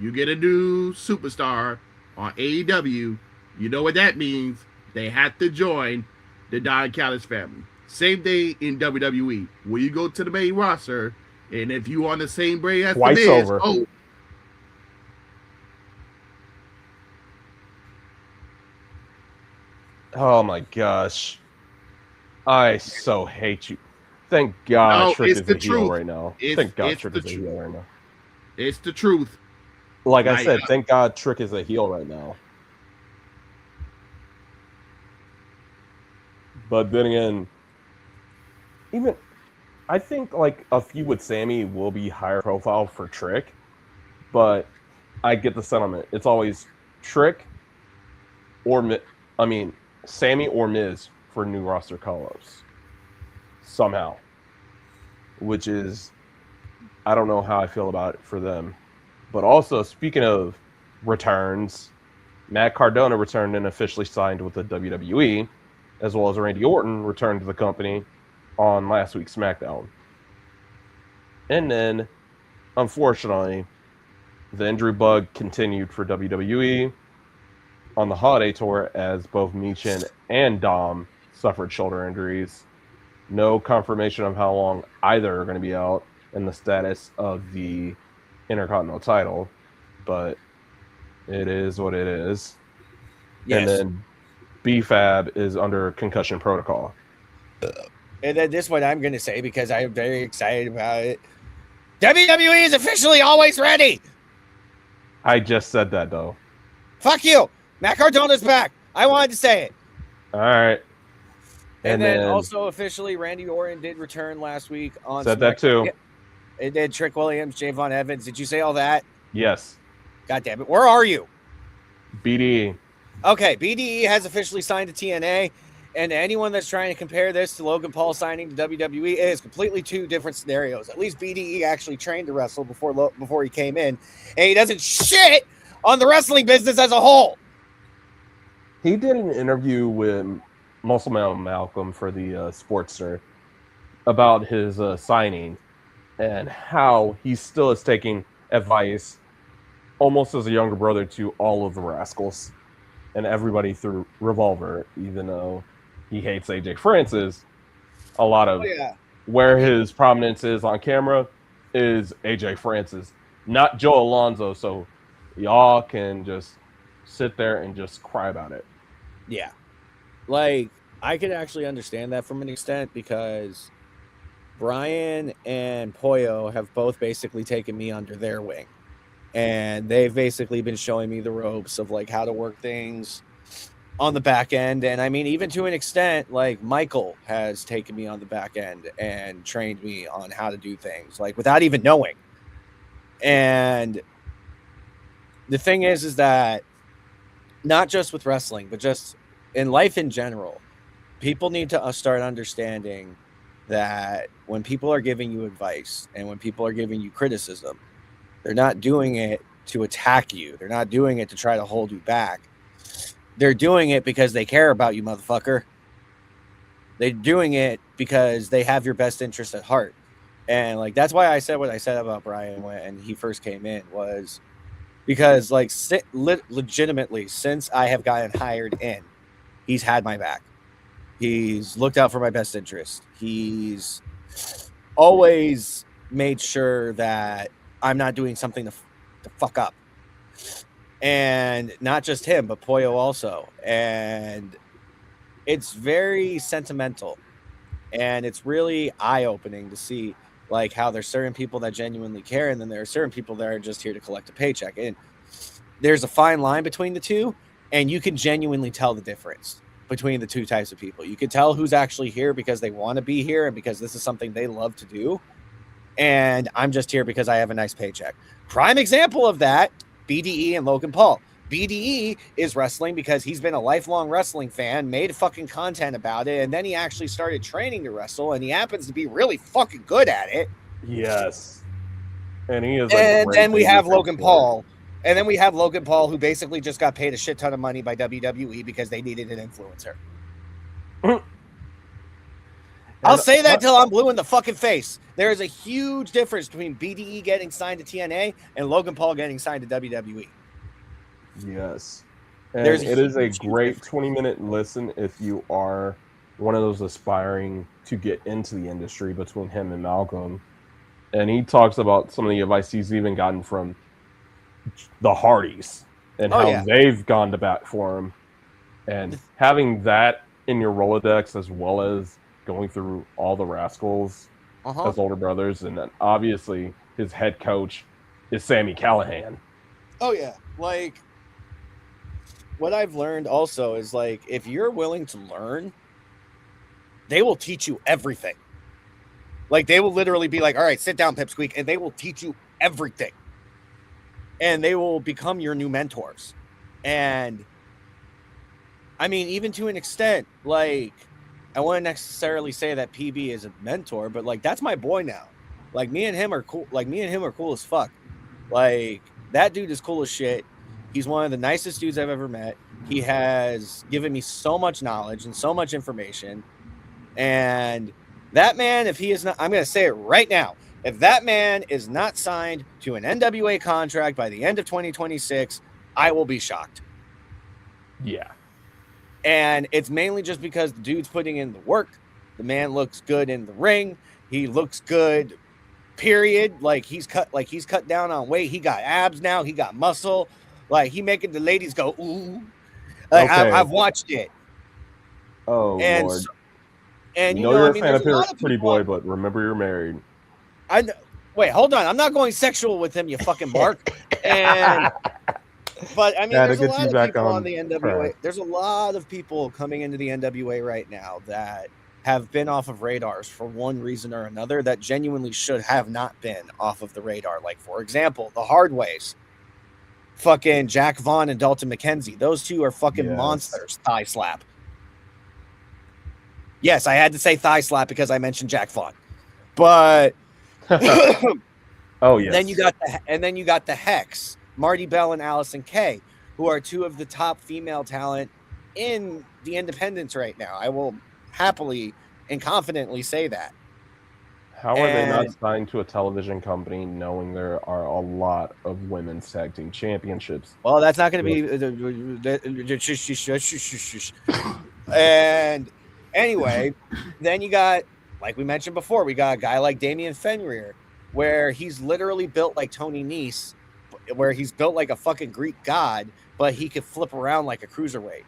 you get a new superstar on AEW, you know what that means. They have to join the Don Callis family. Same day in WWE, where you go to the main roster, and if you on the same break as Twice the Miz, over. Oh my gosh. I so hate you. Thank God No, Trick it's is the a heel truth. right now. It's- Thank God it's Trick the is a heel right now. It's the truth. Like I Like, said, thank God Trick is a heel right now. But then again, even I think like a feud with Sammy will be higher profile for Trick, but I get the sentiment. It's always Trick or Sammy or Miz for new roster call-ups somehow, which is I don't know how I feel about it for them. But also, speaking of returns, Matt Cardona returned and officially signed with the WWE, as well as Randy Orton returned to the company on last week's SmackDown. And then, unfortunately, the injury bug continued for WWE on the holiday tour as both Michin and Dom suffered shoulder injuries. No confirmation of how long either are going to be out and the status of the Intercontinental title, but it is what it is. Yes. And then BFAB is under concussion protocol. And then this one I'm going to say because I'm very excited about it. WWE is officially always ready. I just said that, though. Fuck you. Matt Cardona's back. I wanted to say it. All right. And then also officially, Randy Orton did return last week on said that too. It did. Trick Williams, Javon Evans. Did you say all that? Yes. God damn it. Where are you? BDE. Okay, BDE has officially signed to TNA, and anyone that's trying to compare this to Logan Paul signing to WWE, it is completely two different scenarios. At least BDE actually trained to wrestle before he came in, and he doesn't shit on the wrestling business as a whole. He did an interview with Muscle Man Malcolm for the Sportster about his signing and how he still is taking advice almost as a younger brother to all of the Rascals and everybody through Revolver, even though he hates AJ Francis. A lot of where his prominence is on camera is AJ Francis, not Joe Alonzo. So y'all can just sit there and just cry about it. Yeah. Like, I could actually understand that from an extent because Bryan and Pollo have both basically taken me under their wing. And they've basically been showing me the ropes of like how to work things on the back end. And I mean, even to an extent, like Michael has taken me on the back end and trained me on how to do things like without even knowing. And the thing is that not just with wrestling, but just in life in general, people need to start understanding that when people are giving you advice and when people are giving you criticism, they're not doing it to attack you. They're not doing it to try to hold you back. They're doing it because they care about you, motherfucker. They're doing it because they have your best interest at heart. And like, that's why I said what I said about Bryan when he first came in was because like legitimately since I have gotten hired in, he's had my back. He's looked out for my best interest. He's always made sure that I'm not doing something to fuck up. And not just him, but Pollo also. And it's very sentimental. And it's really eye-opening to see like how there's certain people that genuinely care, and then there are certain people that are just here to collect a paycheck. And there's a fine line between the two, and you can genuinely tell the difference between the two types of people. You can tell who's actually here because they want to be here and because this is something they love to do. And I'm just here because I have a nice paycheck. Prime example of that, BDE and Logan Paul. BDE is wrestling because he's been a lifelong wrestling fan, made fucking content about it, and then he actually started training to wrestle, and he happens to be really fucking good at it. Yes. And he is. And then we have Logan Paul. And then we have Logan Paul, who basically just got paid a shit ton of money by WWE because they needed an influencer. I'll say that till I'm blue in the fucking face. There is a huge difference between BDE getting signed to TNA and Logan Paul getting signed to WWE. Yes. And it is a great 20-minute listen if you are one of those aspiring to get into the industry between him and Malcolm. And he talks about some of the advice he's even gotten from the Hardys and how they've gone to bat for him. And having that in your Rolodex as well as going through all the Rascals as older brothers, and then obviously his head coach is Sami Callihan. Oh yeah, like what I've learned also is like if you're willing to learn, they will teach you everything. Like they will literally be like, all right, sit down, Pipsqueak, and they will teach you everything. And they will become your new mentors. And I mean, even to an extent, like I wouldn't necessarily say that PB is a mentor, but like that's my boy now. Like me and him are cool. Like me and him are cool as fuck. Like that dude is cool as shit. He's one of the nicest dudes I've ever met. He has given me so much knowledge and so much information. And that man, if he is not, I'm going to say it right now. If that man is not signed to an NWA contract by the end of 2026, I will be shocked. Yeah. And it's mainly just because the dude's putting in the work. The man looks good in the ring. He looks good, period. Like he's cut down on weight. He got abs now. He got muscle. Like he making the ladies go, ooh. Like, okay. I've watched it. Oh, and Lord. And you know you're a fan of Pretty Boy, but remember you're married. I wait, hold on. I'm not going sexual with him, you fucking bark. And but I mean, there's a lot of people on the NWA. There's a lot of people coming into the NWA right now that have been off of radars for one reason or another that genuinely should have not been off of the radar. Like, for example, the Hardways, fucking Jack Vaughn and Dalton McKenzie. Those two are fucking Yes. monsters. Thigh slap. Yes, I had to say thigh slap because I mentioned Jack Vaughn. But Oh yes. then you got the Hex, Marty Bell and Allison Kay, who are two of the top female talent in the independents right now. I will happily and confidently say that. How are they not And- signed to a television company knowing there are a lot of women's tag team championships? Well, that's not going to be. And anyway, then you got, like we mentioned before, we got a guy like Damian Fenrir, where he's literally built like Tony Nese, where he's built like a fucking Greek god, but he could flip around like a cruiserweight.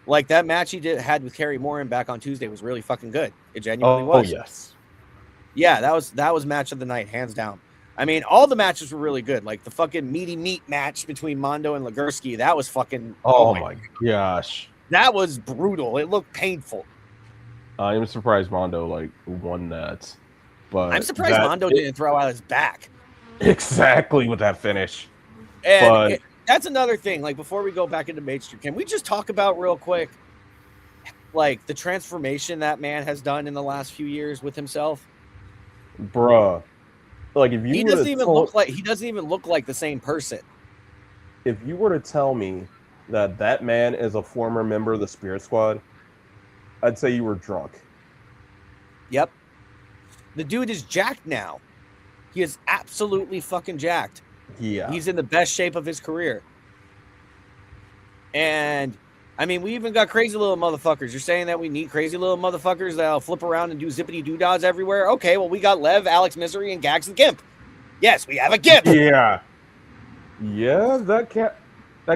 Like that match he had with Kerry Moran back on Tuesday was really fucking good. It genuinely was. Oh yes. Yeah, that was match of the night, hands down. I mean, all the matches were really good. Like the fucking meaty meat match between Mondo and Legursky, that was fucking. Oh my gosh. That was brutal. It looked painful. I'm surprised Mondo won that. But I'm surprised Mondo didn't throw out his back. Exactly with that finish. And that's another thing. Like before we go back into mainstream, can we just talk about real quick, like the transformation that man has done in the last few years with himself? Bruh. Like if you He doesn't even look like the same person. If you were to tell me that man is a former member of the Spirit Squad, I'd say you were drunk. Yep. The dude is jacked now. He is absolutely fucking jacked. Yeah. He's in the best shape of his career. And I mean, we even got crazy little motherfuckers. You're saying that we need crazy little motherfuckers that'll flip around and do zippity doodads everywhere? Okay, well, we got Lev, Alex Misery, and Gags the Gimp. Yes, we have a Gimp. Yeah. Yeah, that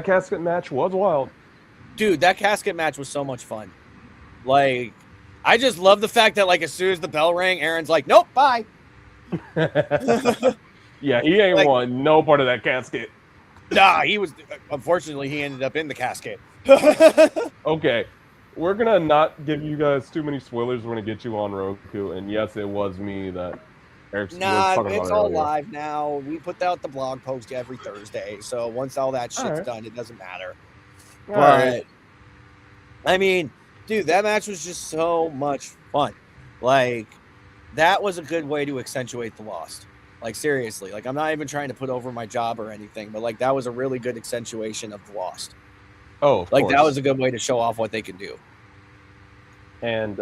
casket match was wild. Dude, that casket match was so much fun. Like, I just love the fact that, like, as soon as the bell rang, Aaron's like, nope, bye. Yeah, he ain't Like- won no part of that casket. Nah, unfortunately, he ended up in the casket. Okay, we're gonna not give you guys too many spoilers. We're gonna get you on Roku, and yes, it was me that Eric was Nah, talking about it's all earlier. live now. We put out the blog post every Thursday. So once all that shit's Alright. done, it doesn't matter. All But right. I mean, dude, that match was just so much fun. Like, that was a good way to accentuate the Lost. Like, seriously. Like, I'm not even trying to put over my job or anything, but like that was a really good accentuation of the Lost. Oh, of Like, course. that was a good way to show off what they can do. And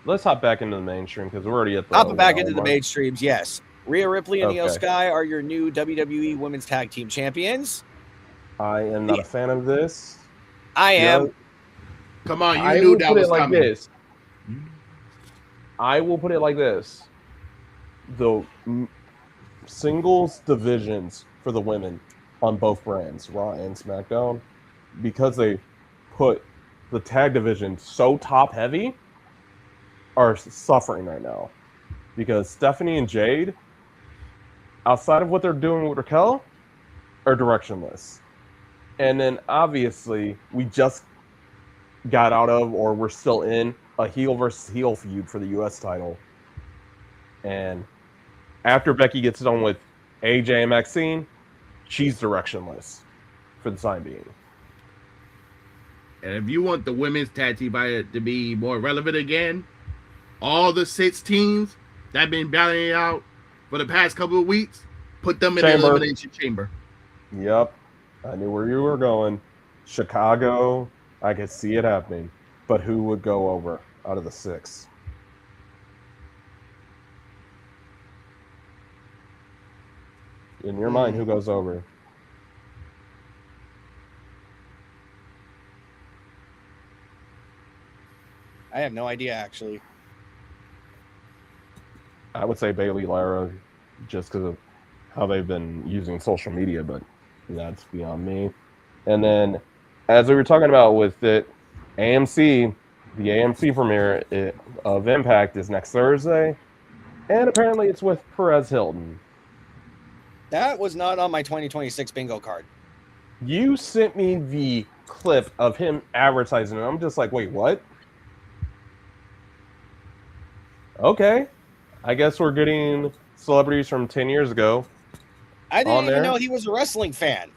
let's hop back into the mainstream because we're already at the Hopping back hour into the mark. mainstreams, yes. Rhea Ripley and Io Okay. Sky are your new WWE Women's Tag Team Champions. I am not a fan of this. I am. Yeah. Come on, I you knew will that put was it like coming. this. I will put it like this: the singles divisions for the women on both brands, Raw and SmackDown, because they put the tag division so top heavy, are suffering right now. Because Stephanie and Jade, outside of what they're doing with Raquel, are directionless. And then obviously we just got out of, or we're still in, a heel versus heel feud for the US title. And after Becky gets done with AJ and Maxine, she's directionless for the time being. And if you want the women's tag team to be more relevant again, all the 6 teams that have been battling it out for the past couple of weeks, put them in the Chamber. elimination chamber. Yep. I knew where you were going. Chicago, I could see it happening. But who would go over out of the 6? In your mind, who goes over? I have no idea, actually. I would say Bailey Lara, just because of how they've been using social media, but that's beyond me. And then, as we were talking about with it, AMC, the AMC premiere of Impact is next Thursday, and apparently it's with Perez Hilton. That was not on my 2026 bingo card. You sent me the clip of him advertising, and I'm just like, wait, what? Okay. I guess we're getting celebrities from 10 years ago I didn't on even there. know he was a wrestling fan.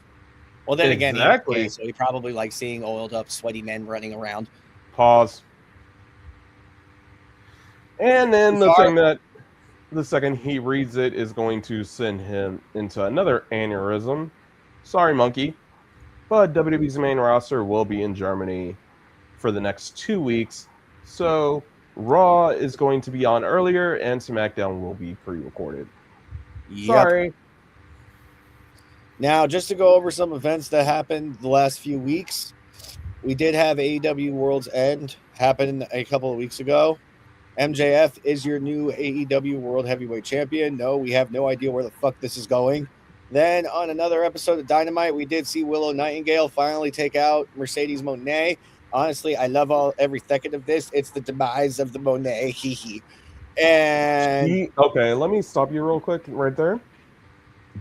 Well, then again, he is Exactly. gay, so he probably likes seeing oiled up, sweaty men running around. Pause. And then the Sorry. thing that the second he reads it is going to send him into another aneurysm. Sorry, monkey. But WWE's main roster will be in Germany for the next 2 weeks. So Raw is going to be on earlier and SmackDown will be pre-recorded. Yep. Sorry. Now, just to go over some events that happened the last few weeks, we did have AEW World's End happen a couple of weeks ago. MJF is your new AEW World Heavyweight Champion. No, we have no idea where the fuck this is going. Then on another episode of Dynamite, we did see Willow Nightingale finally take out Mercedes Moné. Honestly, I love every second of this. It's the demise of the Monet. Hee hee. And Okay, let me stop you real quick right there.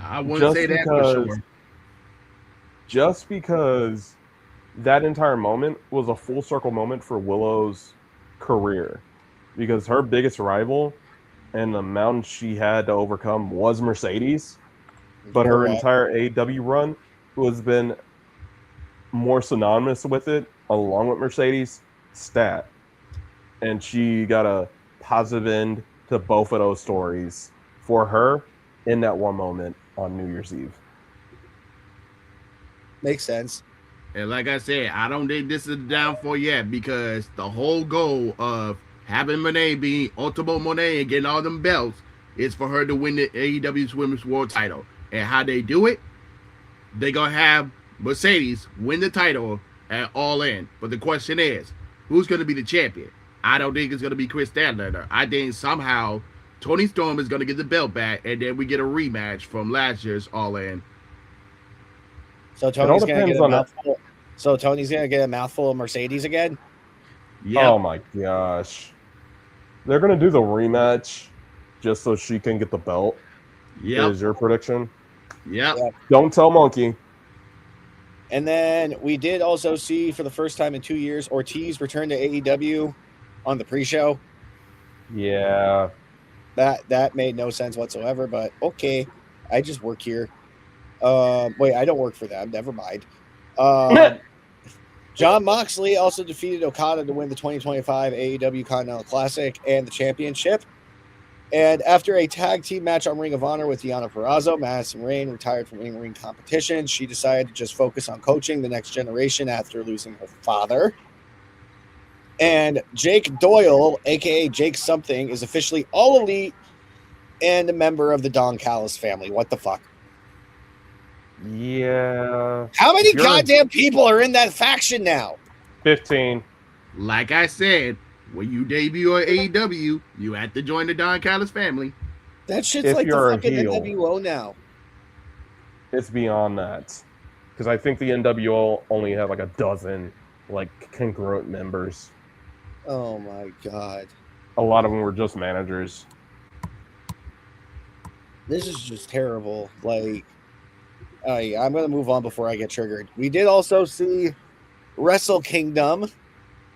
I wouldn't say that for sure. Just because that entire moment was a full circle moment for Willow's career. Because her biggest rival and the mountain she had to overcome was Mercedes. But her correct. entire AEW run has been more synonymous with it, along with Mercedes, stat. And she got a positive end to both of those stories for her in that one moment on New Year's Eve. Makes sense. And like I said, I don't think this is the downfall yet because the whole goal of having Monet being Ultimo Monet and getting all them belts is for her to win the AEW Women's World title. And how they do it, they going to have Mercedes win the title at All In. But the question is, who's going to be the champion? I don't think it's going to be Chris Statlander. I think somehow Tony Storm is going to get the belt back, and then we get a rematch from last year's All In. So Tony's going to get a mouthful. So Tony's going to get a mouthful of Mercedes again? Yep. Oh my gosh. They're going to do the rematch just so she can get the belt. Yep. Is your prediction? Yep. Don't tell Monkey. And then we did also see for the first time in 2 years Ortiz return to AEW on the pre-show. Yeah. That made no sense whatsoever, but okay. I just work here. Wait, I don't work for them. Never mind. Jon Moxley also defeated Okada to win the 2025 AEW Continental Classic and the championship. And after a tag team match on Ring of Honor with Deonna Purrazzo, Madison Rayne retired from in-ring competition. She decided to just focus on coaching the next generation after losing her father. And Jake Doyle, a.k.a. Jake Something, is officially All Elite and a member of the Don Callis family. What the fuck? Yeah. How many goddamn people are in that faction now? 15. Like I said, when you debut on AEW, you have to join the Don Callis family. That shit's If like the you're a fucking heel. NWO now. It's beyond that. Because I think the NWO only had like a dozen like congruent members. Oh my god. A lot of them were just managers. This is just terrible. Like, I'm going to move on before I get triggered. We did also see Wrestle Kingdom,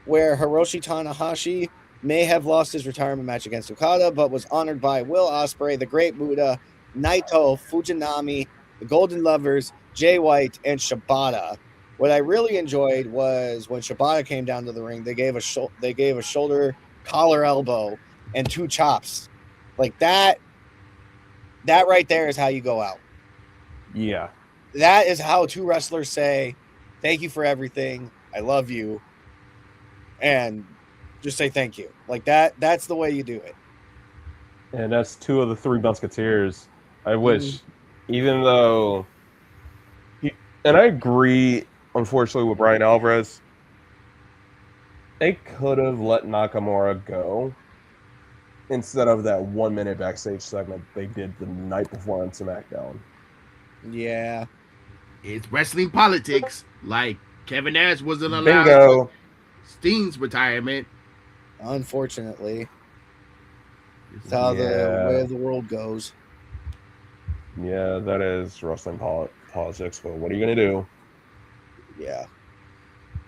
where Hiroshi Tanahashi may have lost his retirement match against Okada, but was honored by Will Ospreay, the Great Muta, Naito, Fujinami, the Golden Lovers, Jay White, and Shibata. What I really enjoyed was when Shibata came down to the ring, they gave a shoulder collar elbow and 2 chops. Like that right there is how you go out. Yeah. That is how 2 wrestlers say, thank you for everything. I love you. And just say thank you. Like that's the way you do it. And that's 2 of the 3 Musketeers. I wish, even though and I agree, unfortunately, with Bryan Alvarez, they could have let Nakamura go instead of that 1-minute backstage segment they did the night before on SmackDown. Yeah. It's wrestling politics. Like Kevin Nash wasn't allowed Bingo. Sting's retirement. Unfortunately. It's how the way of the world goes. Yeah, that is wrestling politics, but what are you going to do? Yeah.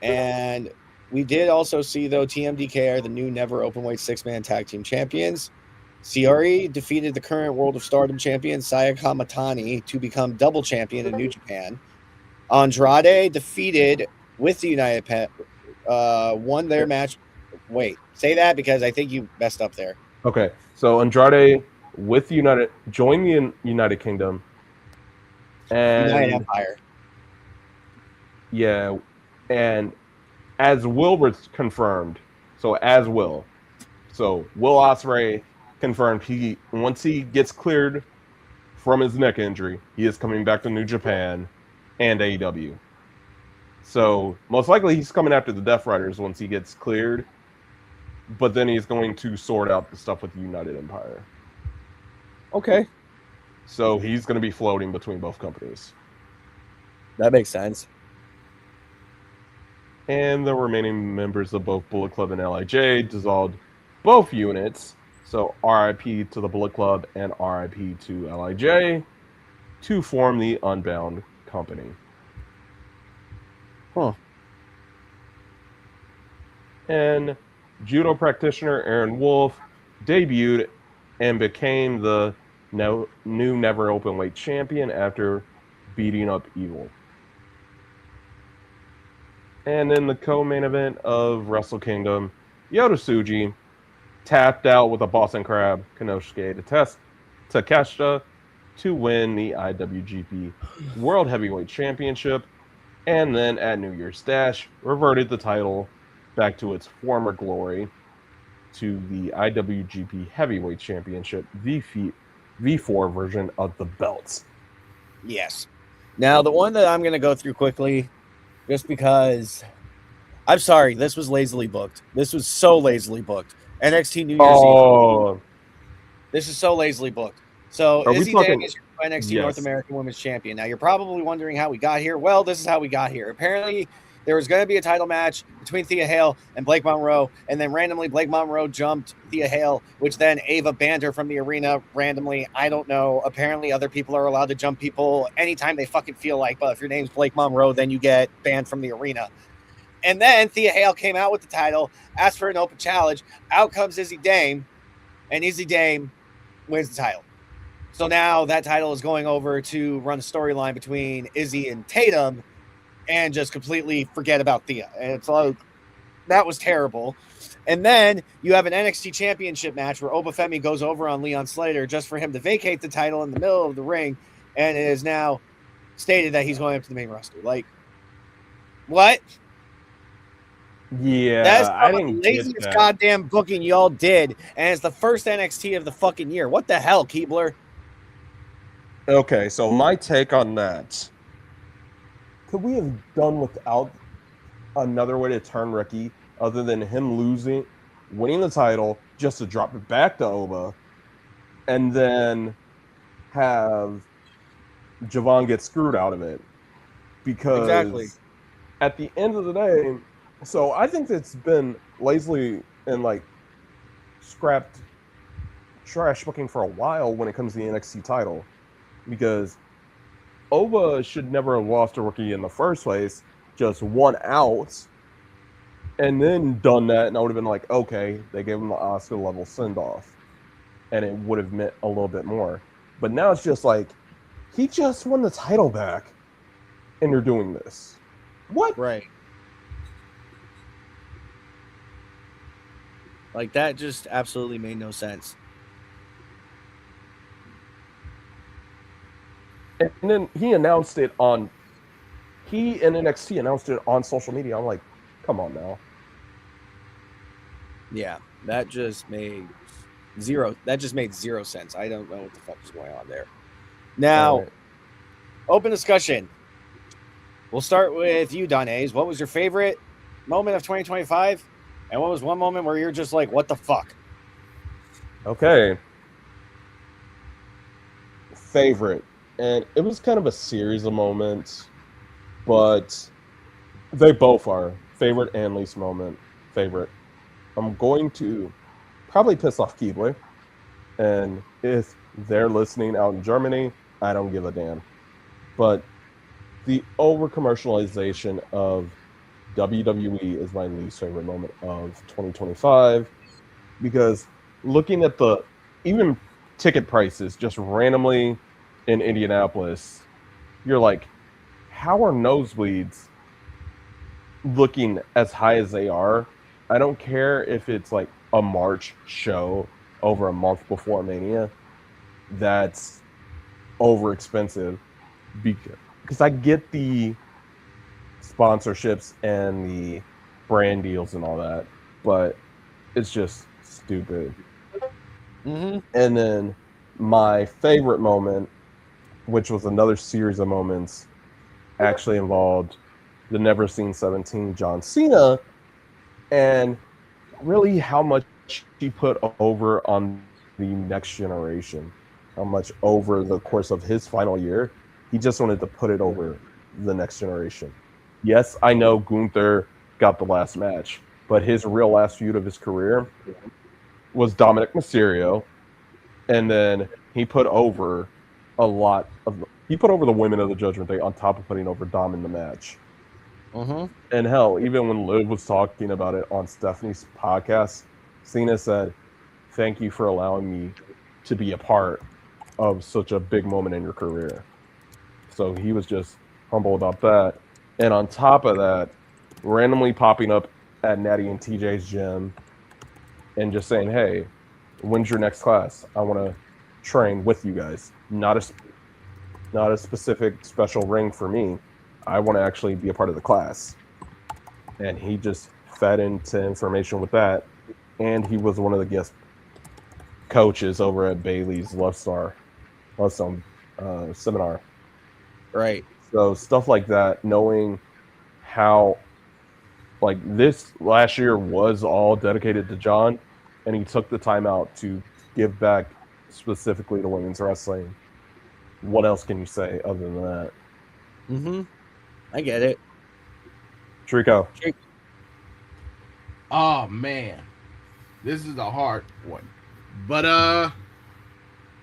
And We did also see, though, TMDK are the new Never Openweight 6-man tag team champions. CRE defeated the current World of Stardom champion Sayaka Matani to become double champion in New Japan. Andrade defeated with the won their match. Wait, say that because I think you messed up there. Okay, so Andrade with joined the United Kingdom, and United Empire. Yeah, and as Will was confirmed, so Will Ospreay confirmed once he gets cleared from his neck injury, he is coming back to New Japan and AEW. So most likely he's coming after the Death Riders once he gets cleared, but then he's going to sort out the stuff with the United Empire. Okay, So he's going to be floating between both companies. that makes sense. And the remaining members of both Bullet Club and LIJ dissolved both units. So RIP to the Bullet Club and RIP to LIJ to form the Unbound Company. Huh. And judo practitioner Aaron Wolf debuted and became the new Never Openweight champion after beating up Evil. And in the co-main event of Wrestle Kingdom, Yota Tsuji tapped out with a Boston Crab Konosuke to Takeshita to win the IWGP World Heavyweight Championship, and then at New Year's Dash reverted the title back to its former glory to the IWGP Heavyweight Championship, the V4 version of the belts. Yes. Now, the one that I'm going to go through quickly, just because I'm sorry, this was lazily booked. This was so lazily booked. NXT New Year's Eve. This is so lazily booked. So Izzy Dang is your NXT North American Women's Champion. Now, you're probably wondering how we got here. Well, this is how we got here. Apparently, there was going to be a title match between Thea Hale and Blake Monroe, and then randomly Blake Monroe jumped Thea Hale, which then Ava banned her from the arena randomly. I don't know. Apparently, other people are allowed to jump people anytime they fucking feel like, but if your name's Blake Monroe, then you get banned from the arena. And then Thea Hale came out with the title, asked for an open challenge. Out comes Izzy Dame, and Izzy Dame wins the title. So now that title is going over to run a storyline between Izzy and Tatum and just completely forget about Thea. And it's like, that was terrible. And then you have an NXT championship match where Obafemi goes over on Leon Slater just for him to vacate the title in the middle of the ring. And it is now stated that he's going up to the main roster. Like, what? Yeah, that's I the didn't laziest get that. goddamn booking y'all did. And it's the first NXT of the fucking year. What the hell, Keebler? Okay, so my take on that. Could we have done without another way to turn Ricky other than him winning the title just to drop it back to Oba and then have Javon get screwed out of it? Because at the end of the day, so I think it's been lazily and like scrapped trash booking for a while when it comes to the NXT title. Because Oba should never have lost a rookie in the first place, just won out, and then done that, and I would have been like, okay, they gave him the Oscar level send off, and it would have meant a little bit more. But now it's just like, he just won the title back, and you're doing this. What? Right. Like, that just absolutely made no sense. And then he and NXT announced it on social media. I'm like, come on now. Yeah, that just made zero sense. I don't know what the fuck is going on there. Now, Open discussion. We'll start with you, Donaze. What was your favorite moment of 2025? And what was one moment where you're just like, what the fuck? Okay. Favorite. And it was kind of a series of moments, but they both are favorite and least moment. Favorite. I'm going to probably piss off Keebler. And if they're listening out in Germany, I don't give a damn. But the over-commercialization of WWE is my least favorite moment of 2025 because looking at the even ticket prices just randomly in Indianapolis, you're like, how are nosebleeds looking as high as they are? I don't care if it's like a March show over a month before Mania. That's over expensive because I get the sponsorships and the brand deals and all that, but it's just stupid. Mm-hmm. And then my favorite moment, which was another series of moments, actually involved the Never Seen 17 John Cena and really how much he put over on the next generation, how much over the course of his final year, he just wanted to put it over the next generation. Yes, I know Gunther got the last match, but his real last feud of his career was Dominic Mysterio, and then he put over he put over the women of the Judgment Day on top of putting over Dom in the match. Mm-hmm. And hell, even when Liv was talking about it on Stephanie's podcast, Cena said, "Thank you for allowing me to be a part of such a big moment in your career." So he was just humble about that. And on top of that, randomly popping up at Natty and TJ's gym and just saying, "Hey, when's your next class? I want to train with you guys. Not a specific special ring for me. I want to actually be a part of the class." And he just fed into information with that. And he was one of the guest coaches over at Bailey's Lovestone seminar. Right. So stuff like that, knowing how like this last year was all dedicated to John, and he took the time out to give back specifically to women's wrestling. What else can you say other than that? Mm-hmm. I get it. Trico. Oh man, this is a hard one, but I'm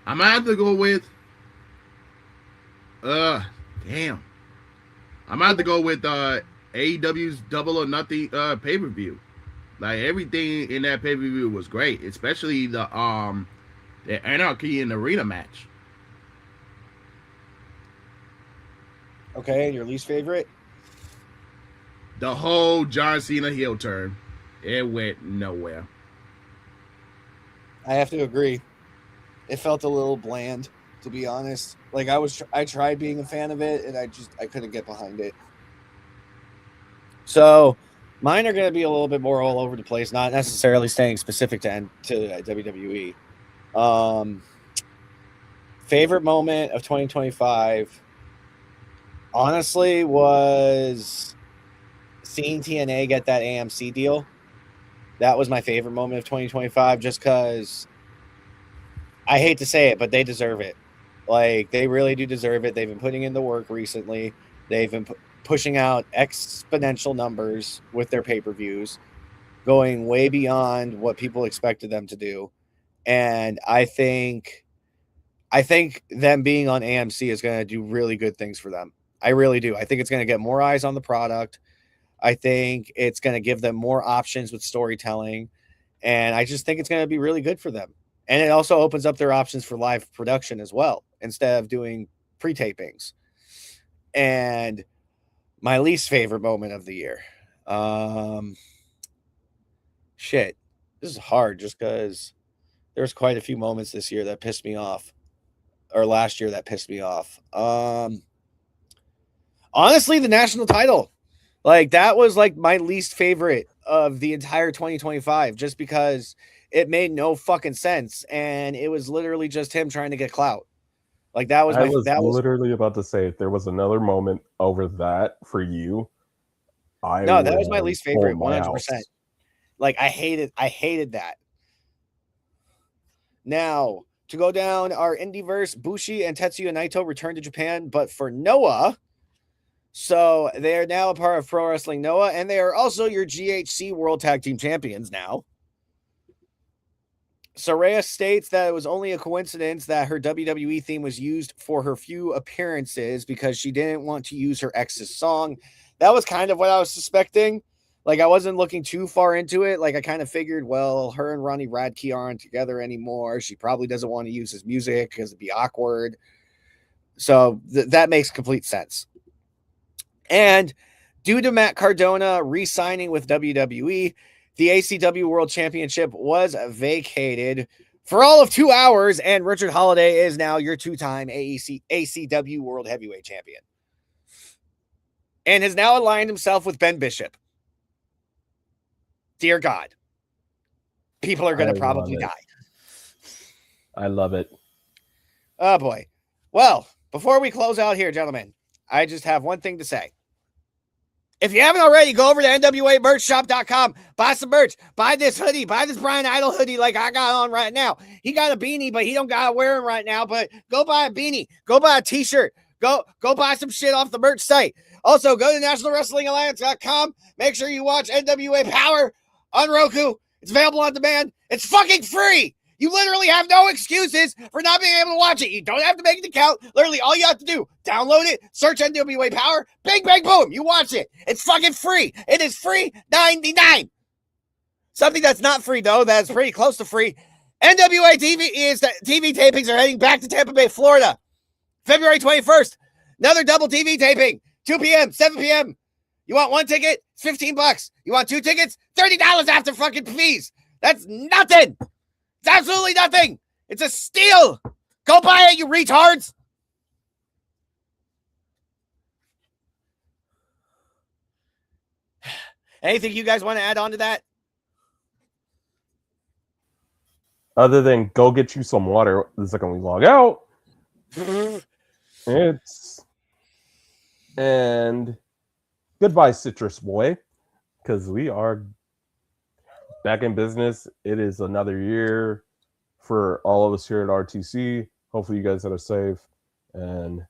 gonna have to go with damn. I'm gonna have to go with AEW's Double or Nothing pay per view. Like everything in that pay per view was great, especially the Anarchy in the Arena match. Okay, and your least favorite? The whole John Cena heel turn, it went nowhere. I have to agree. It felt a little bland, to be honest. Like I tried being a fan of it, and I couldn't get behind it. So mine are going to be a little bit more all over the place, not necessarily staying specific to WWE. Favorite moment of 2025, honestly, was seeing TNA get that AMC deal. That was my favorite moment of 2025, just because I hate to say it, but they deserve it. Like, they really do deserve it. They've been putting in the work recently. They've been pushing out exponential numbers with their pay-per-views, going way beyond what people expected them to do. And I think them being on AMC is going to do really good things for them. I really do. I think it's going to get more eyes on the product. I think it's going to give them more options with storytelling. And I just think it's going to be really good for them. And it also opens up their options for live production as well, instead of doing pre-tapings. And my least favorite moment of the year. Shit. This is hard just because there's quite a few moments this year that pissed me off. Or last year that pissed me off. Honestly, the national title. Like, that was like my least favorite of the entire 2025, just because it made no fucking sense, and it was literally just him trying to get clout. Like, that was I was literally about to say if there was another moment over that for you, no, that was my would least hold favorite, my 100%. house. Like, I hated that. Now, to go down our Indieverse, Bushi and Tetsuya Naito returned to Japan, but for Noah. So they are now a part of Pro Wrestling Noah, and they are also your GHC World Tag Team Champions now. Saraya states that it was only a coincidence that her WWE theme was used for her few appearances because she didn't want to use her ex's song. that was kind of what I was suspecting. Like, I wasn't looking too far into it. Like, I kind of figured, well, her and Ronnie Radke aren't together anymore. She probably doesn't want to use his music because it'd be awkward. So that makes complete sense. And due to Matt Cardona re-signing with WWE, the ACW World Championship was vacated for all of 2 hours, and Richard Holiday is now your two-time ACW World Heavyweight Champion. And has now aligned himself with Ben Bishop. Dear God. People are going to probably die. I love it. Oh, boy. Well, before we close out here, gentlemen, I just have one thing to say. If you haven't already, go over to NWAmerchshop.com. Buy some merch. Buy this hoodie. Buy this Bryan Idol hoodie like I got on right now. He got a beanie, but he don't got to wear it right now. But go buy a beanie. Go buy a t-shirt. Go buy some shit off the merch site. Also, go to NationalWrestlingAlliance.com. Make sure you watch NWA Power on Roku. It's available on demand. It's fucking free. You literally have no excuses for not being able to watch it. You don't have to make an account. Literally, all you have to do, download it, search NWA Power, bang, bang, boom. You watch it. It's fucking free. It is free 99. Something that's not free, though, that's pretty close to free. NWA TV tapings are heading back to Tampa Bay, Florida. February 21st. Another double TV taping. 2 p.m., 7 p.m. You want one ticket? It's $15. You want 2 tickets? $30 after fucking fees. That's nothing. It's absolutely nothing. It's a steal. Go buy it, you retards. Anything you guys want to add on to that? Other than go get you some water the second we log out. And goodbye, Citrus Boy, because we are back in business. It is another year for all of us here at RTC. Hopefully you guys are safe. And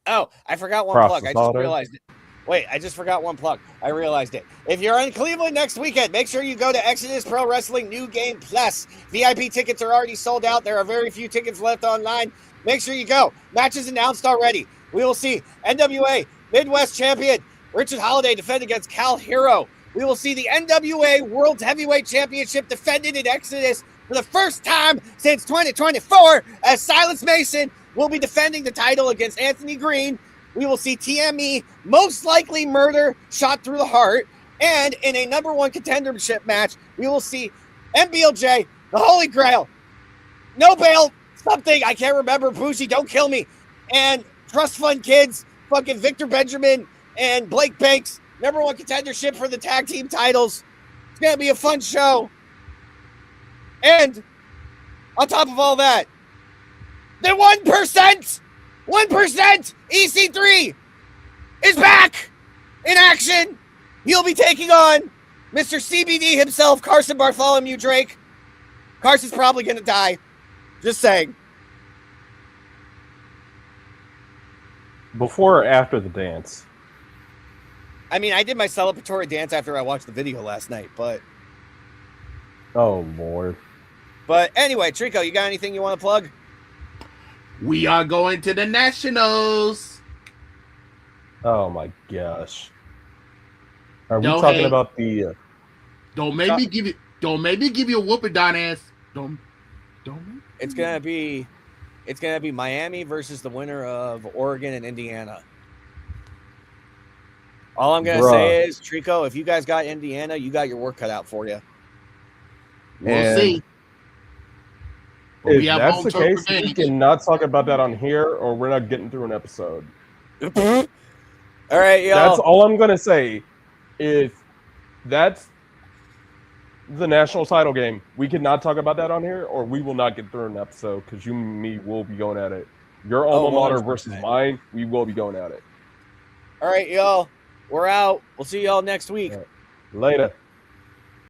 I forgot one plug. I just realized it. Wait, I just forgot one plug. I realized it. If you're in Cleveland next weekend, make sure you go to Exodus Pro Wrestling New Game Plus. VIP tickets are already sold out. There are very few tickets left online. Make sure you go. Matches announced already. We will see NWA Midwest Champion Richard Holiday defend against Cal Hero. We will see the NWA World Heavyweight Championship defended in Exodus for the first time since 2024, as Silas Mason will be defending the title against Anthony Green. We will see TME most likely murder shot through the heart. And in a number one contendership match, we will see MBLJ, the Holy Grail, No Bail, something, I can't remember, Bushi, don't kill me, and Trust Fund Kids, fucking Victor Benjamin and Blake Banks, number one contendership for the tag team titles. It's going to be a fun show. And on top of all that, the 1% EC3 is back in action. He'll be taking on Mr. CBD himself, Carson Bartholomew Drake. Carson's probably going to die. Just saying. before or after the dance? I mean, I did my celebratory dance after I watched the video last night, but... Oh, Lord. But anyway, Trico, you got anything you want to plug? We are going to the Nationals. Oh, my gosh. Are we Don't talking hate. about the... Don't make me give you a whooping, Don ass. Don't. It's gonna be Miami versus the winner of Oregon and Indiana. All I'm gonna say is, Trico, if you guys got Indiana, you got your work cut out for you. We'll see. But If we have that's home the turf case, advantage. we cannot talk about that on here, or we're not getting through an episode. All right, y'all. That's all I'm gonna say. If that's the national title game, we cannot talk about that on here, or we will not get through an episode because you and me will be going at it. Your alma mater 100%. versus mine, we will be going at it. All right, y'all. We're out. We'll see y'all next week. Later.